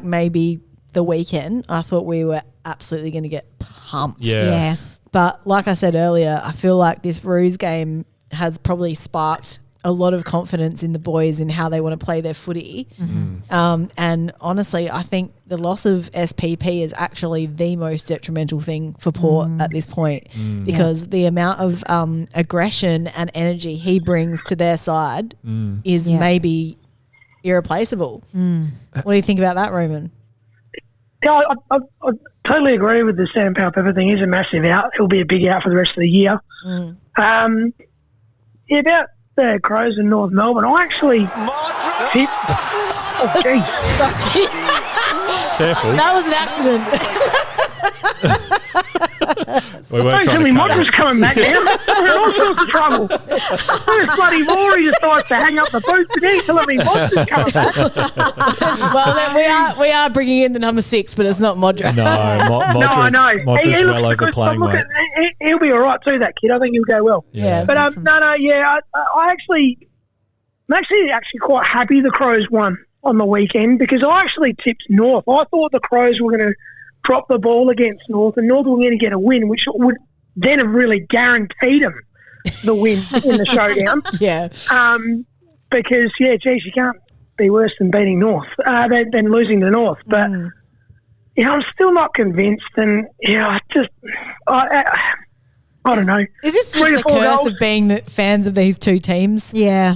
maybe the weekend, I thought we were absolutely going to get pumped. Yeah. But like I said earlier, I feel like this Roos game has probably sparked a lot of confidence in the boys in how they want to play their footy. And honestly, I think the loss of SPP is actually the most detrimental thing for Port at this point, because the amount of aggression and energy he brings to their side is maybe irreplaceable. What do you think about that, Roman? Yeah, I totally agree with the Sam Powell Pepper thing. He's a massive out. He'll be a big out for the rest of the year. About the Crows in North Melbourne, I actually tipped. Oh, geez. Careful. That was an accident. Don't tell me Modra's coming back now. We're in all sorts of trouble. This bloody Rory decides to hang up the boots and he's telling me Modra's coming back. Well, then we are bringing in the number 6, but it's not Modra. No, Modra's well overplaying, mate. He'll be all right too, that kid. I think he'll go well. Yeah. But I'm actually quite happy the Crows won on the weekend, because I actually tipped North. I thought the Crows were going to drop the ball against North, and North were going to get a win, which would then have really guaranteed them the win in the showdown. Yeah. Because, you can't be worse than beating North, than losing to North. But, I'm still not convinced, and, I don't know. Is this just the curse of being the fans of these two teams? Yeah.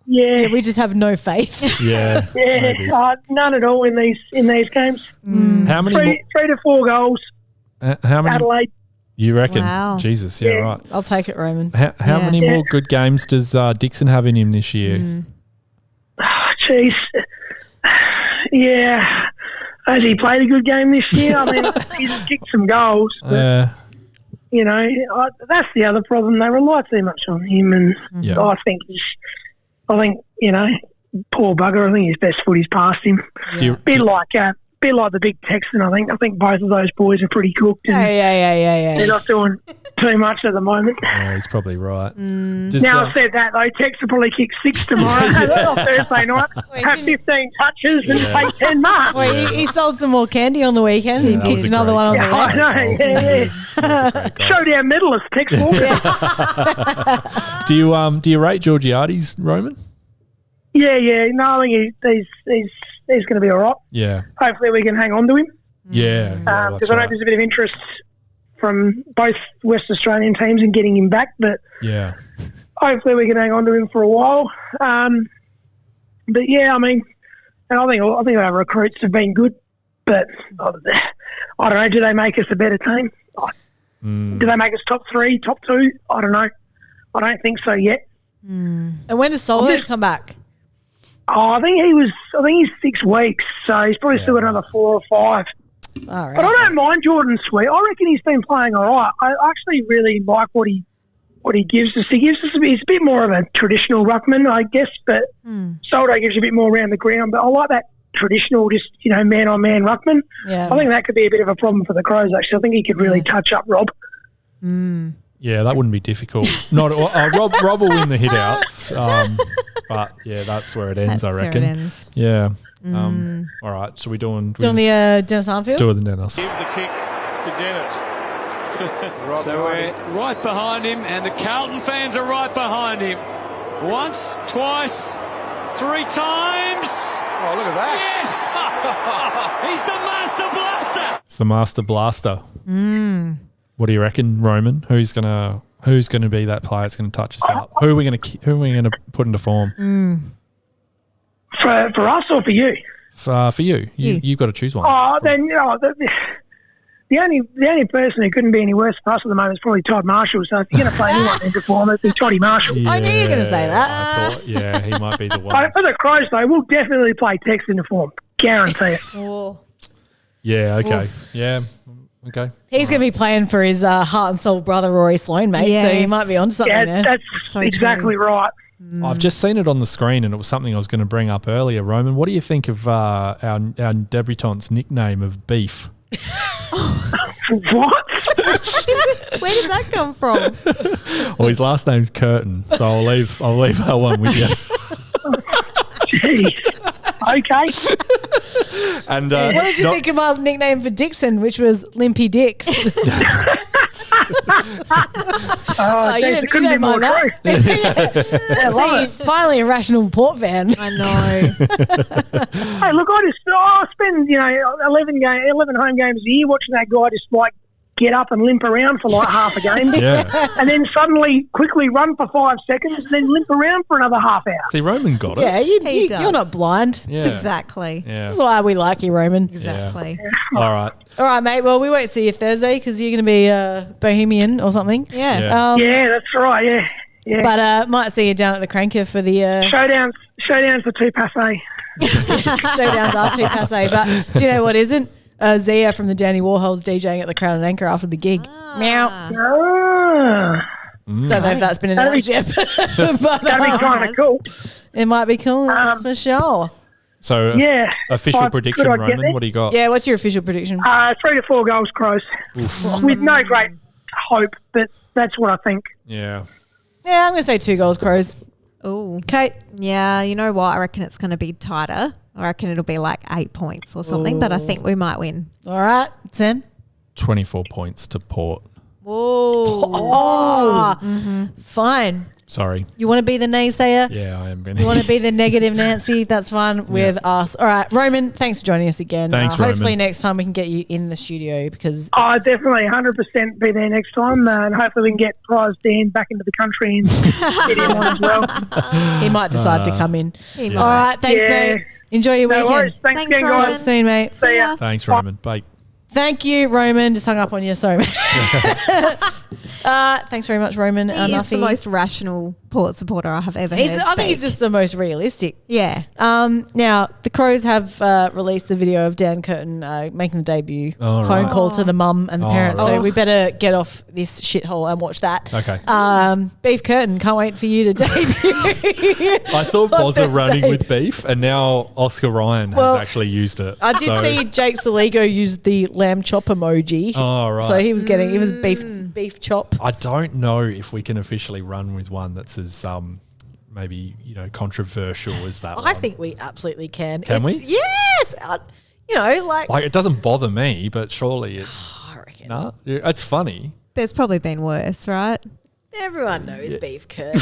Yeah, we just have no faith. Yeah, none at all in these games. How many? 3 to 4 goals. How many? Adelaide. You reckon? Wow. Jesus, yeah, right. I'll take it, Roman. How many more good games does Dixon have in him this year? Jeez. Yeah. Has he played a good game this year? I mean, he's kicked some goals. But, that's the other problem. They rely too much on him, and Yeah. I think poor bugger. I think his best footy's past him. Bit like the big Texan. I think both of those boys are pretty cooked. And Yeah. they're not doing too much at the moment. Yeah, he's probably right. Now I've said that though, Tex will probably kick 6 tomorrow on Thursday night. Have 15 touches and take 10 marks. Well, he sold some more candy on the weekend. Yeah, that He was did a another great one on goal. the I left. know. Showdown medalist, Tex Walker. Do you rate Georgiades, Roman? Yeah. No, I think he's going to be all right. Yeah. Hopefully we can hang on to him. Yeah. Because I know there's a bit of interest from both West Australian teams in getting him back, but Yeah. hopefully we can hang on to him for a while. But yeah, I mean, and I think our recruits have been good, but I don't know. Do they make us a better team? Do they make us top 3, top 2? I don't know. I don't think so yet. And when does Solo come back? I think he's 6 weeks, so he's probably still got another 4 or 5. All right. But I don't mind Jordan Sweet. I reckon he's been playing all right. I actually really like what he gives us. He's a bit more of a traditional ruckman, I guess, but Soldo gives you a bit more around the ground. But I like that traditional, just man-on-man ruckman. Yeah. I think that could be a bit of a problem for the Crows. Actually, I think he could really touch up Rob. Yeah, that wouldn't be difficult. Rob will win the hit-outs. But yeah, that's where it ends, I reckon. Where it ends. Yeah. All right. So we're doing the Dennis Armfield? Do it the Dennis. Give the kick to Dennis. So we're right behind him, and the Carlton fans are right behind him. Once, twice, 3 times. Oh, look at that. Yes! He's the Master Blaster. It's the Master Blaster. What do you reckon, Roman? Who's gonna be that player that's gonna touch us up? Who are we gonna put into form? For us or for you? For you. You've got to choose one. Oh, then the only person who couldn't be any worse for us at the moment is probably Todd Marshall. So if you're going to play anyone into form, it'd be Toddy Marshall. I knew you were going to say that. I thought, he might be the one. For the Crows, though, we'll definitely play Tex into form. Guarantee it. Yeah. Okay. Yeah. Okay. He's going to be playing for his heart and soul brother, Rory Sloane, mate. Yes. So he might be onto something there. That's So exactly right. I've just seen it on the screen, and it was something I was going to bring up earlier. Roman, what do you think of our debutante's nickname of Beef? What? Where did that come from? Well, his last name's Curtin, so I'll leave that one with you. Jeez. Okay. And what did you think of our nickname for Dixon, which was Limpy Dix? You didn't couldn't be more mind true. See, finally a rational Port fan. I know. Hey, look, I spend 11 home games a year watching that guy just like get up and limp around for like half a game, and then suddenly quickly run for 5 seconds, and then limp around for another half hour. See, Roman got it. Yeah, He does. you're not blind. Yeah. Exactly. Yeah. That's why we like you, Roman. Exactly. All right. All right, mate. Well, we won't see you Thursday because you're going to be Bohemian or something. Yeah. Yeah, that's right. Yeah. But might see you down at the Cranker for the Showdowns for two passe. Showdowns are too passe. But do you know what isn't? Zia from the Danny Warhols DJing at the Crown and Anchor after the gig. Meow. Don't know if that's been announced yet. But That'd be kind of cool. It might be cool. That's for sure. So, official prediction, Roman. What do you got? Yeah, what's your official prediction? 3 to 4 goals, Crows. With no great hope, but that's what I think. Yeah. Yeah, I'm going to say 2 goals, Crows. Oh, Kate. Yeah, you know what? I reckon it's going to be tighter. I reckon it'll be like 8 points or something, but I think we might win. All right, Sam. 24 points to Port. Whoa. Fine. Sorry. You want to be the naysayer? Yeah, I am. You want to be the negative Nancy? That's fine with us. All right, Roman, thanks for joining us again. Thanks, Roman. Hopefully next time we can get you in the studio because... I'll definitely 100% be there next time, and hopefully we can get Prize Dan back into the country and get him on as well. He might decide to come in. He might. All right, thanks, mate. Enjoy your weekend. Worries. Thanks again, Roman. guys. Talk soon, mate. See ya. Thanks, Roman. Bye. Thank you, Roman. Just hung up on you. Sorry, mate. Thanks very much, Roman. He is the most rational Port supporter I have ever heard I think he's speak. just the most realistic. Yeah. Now, the Crows have released the video of Dan Curtin making the debut phone call to the mum and the parents. So we better get off this shithole and watch that. Okay. Beef Curtin, can't wait for you to debut. I saw Bozza they're running saying. with beef, and now Oscar Ryan has actually used it. I did see Jake Saligo use the lamb chop emoji. Oh, right. So he was beef chop. I don't know if we can officially run with one that's as maybe controversial as that. I one. think we absolutely can. Can we? Yes. Like it doesn't bother me, but surely it's. I reckon. Nah, it's funny. There's probably been worse, right? Everyone knows beef curd.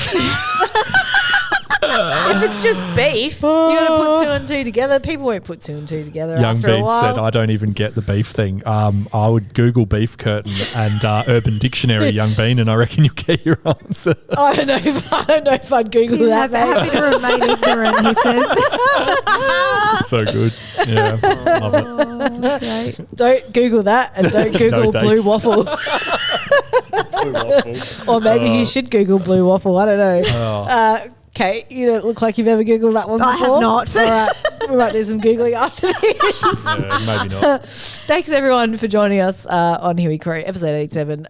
If it's just beef, you're going to put 2 and 2 together. People won't put 2 and 2 together Young after a Beans while. said, "I don't even get the beef thing." I would Google beef curtain and Urban Dictionary, Young Bean, and I reckon you'll get your answer. I don't know if I'd Google that, mate. Happy to remain ignorant, he says. So good. Yeah, love it. Don't Google that, and don't Google blue thanks. waffle. Blue waffle. Or maybe you should Google blue waffle. I don't know. Kate, you don't look like you've ever Googled that one before. I have not. All right, we might do some Googling after this. Maybe not. Thanks, everyone, for joining us on Here We Crow, episode 87.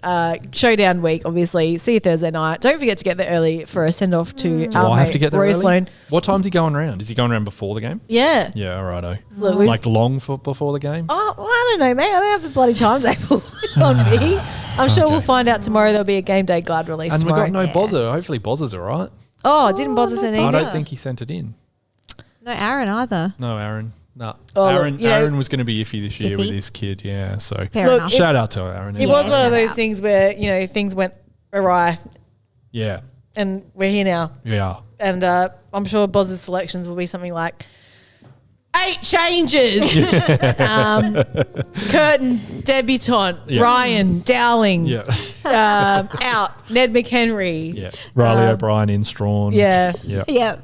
Showdown week, obviously. See you Thursday night. Don't forget to get there early for a send-off to Do our I mate, have to get there Rory early? Sloane. What time's he going around? Is he going around before the game? Yeah. Yeah, all righto. Look, we- Like long before the game? Oh, well, I don't know, mate. I don't have the bloody timetable on me. I'm sure we'll find out tomorrow. There'll be a game day guide released And tomorrow. we got no Bozza. Hopefully Bozza's all right. Oh, didn't Bozza send I either? don't think he sent it in. No, Aaron either. No, Aaron. No. Oh, look, Aaron, you know- Aaron was going to be iffy this year with Iffy? his kid. Yeah, so Fair Look, enough. shout out to Aaron. It was one shout of those out. things where, things went awry Yeah, and we're here now. yeah. And I'm sure Boz's selections will be something like 8 changes. Curtin, debutant, Yeah. Ryan, Dowling, Yeah. out, Ned McHenry. Yeah. Riley O'Brien in Strawn. Yeah. Yeah. Yeah.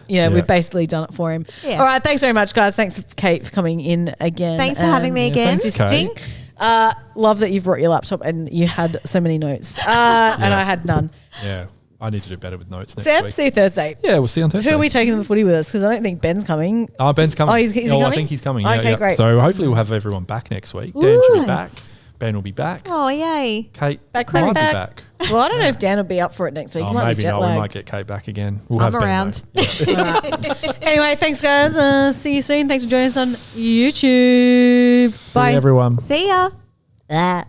Yeah, Yeah. we've basically done it for him. Yeah. All right, thanks very much, guys. Thanks, Kate, for coming in again. Thanks for having me and again. Thanks, assisting. Kate. Love that you've brought your laptop and you had so many notes. And I had none. Yeah. I need to do better with notes next Sam, week. see you Thursday. Yeah, we'll see you on Thursday. Who are we taking to the footy with us? Because I don't think Ben's coming. Oh, Ben's coming. Oh, is he I coming? think he's coming. Yeah, Okay, yeah. great. So hopefully we'll have everyone back next week. Dan should be back. Nice. Ben will be back. Oh, yay. Kate Back. might be back. Well, I don't know if Dan will be up for it next week. Oh, He might maybe be jet not. We lagged. might get Kate back again. We'll I'm have Ben, around. though. Anyway, thanks, guys. See you soon. Thanks for joining us on YouTube. See Bye. you, everyone. See ya. Ah.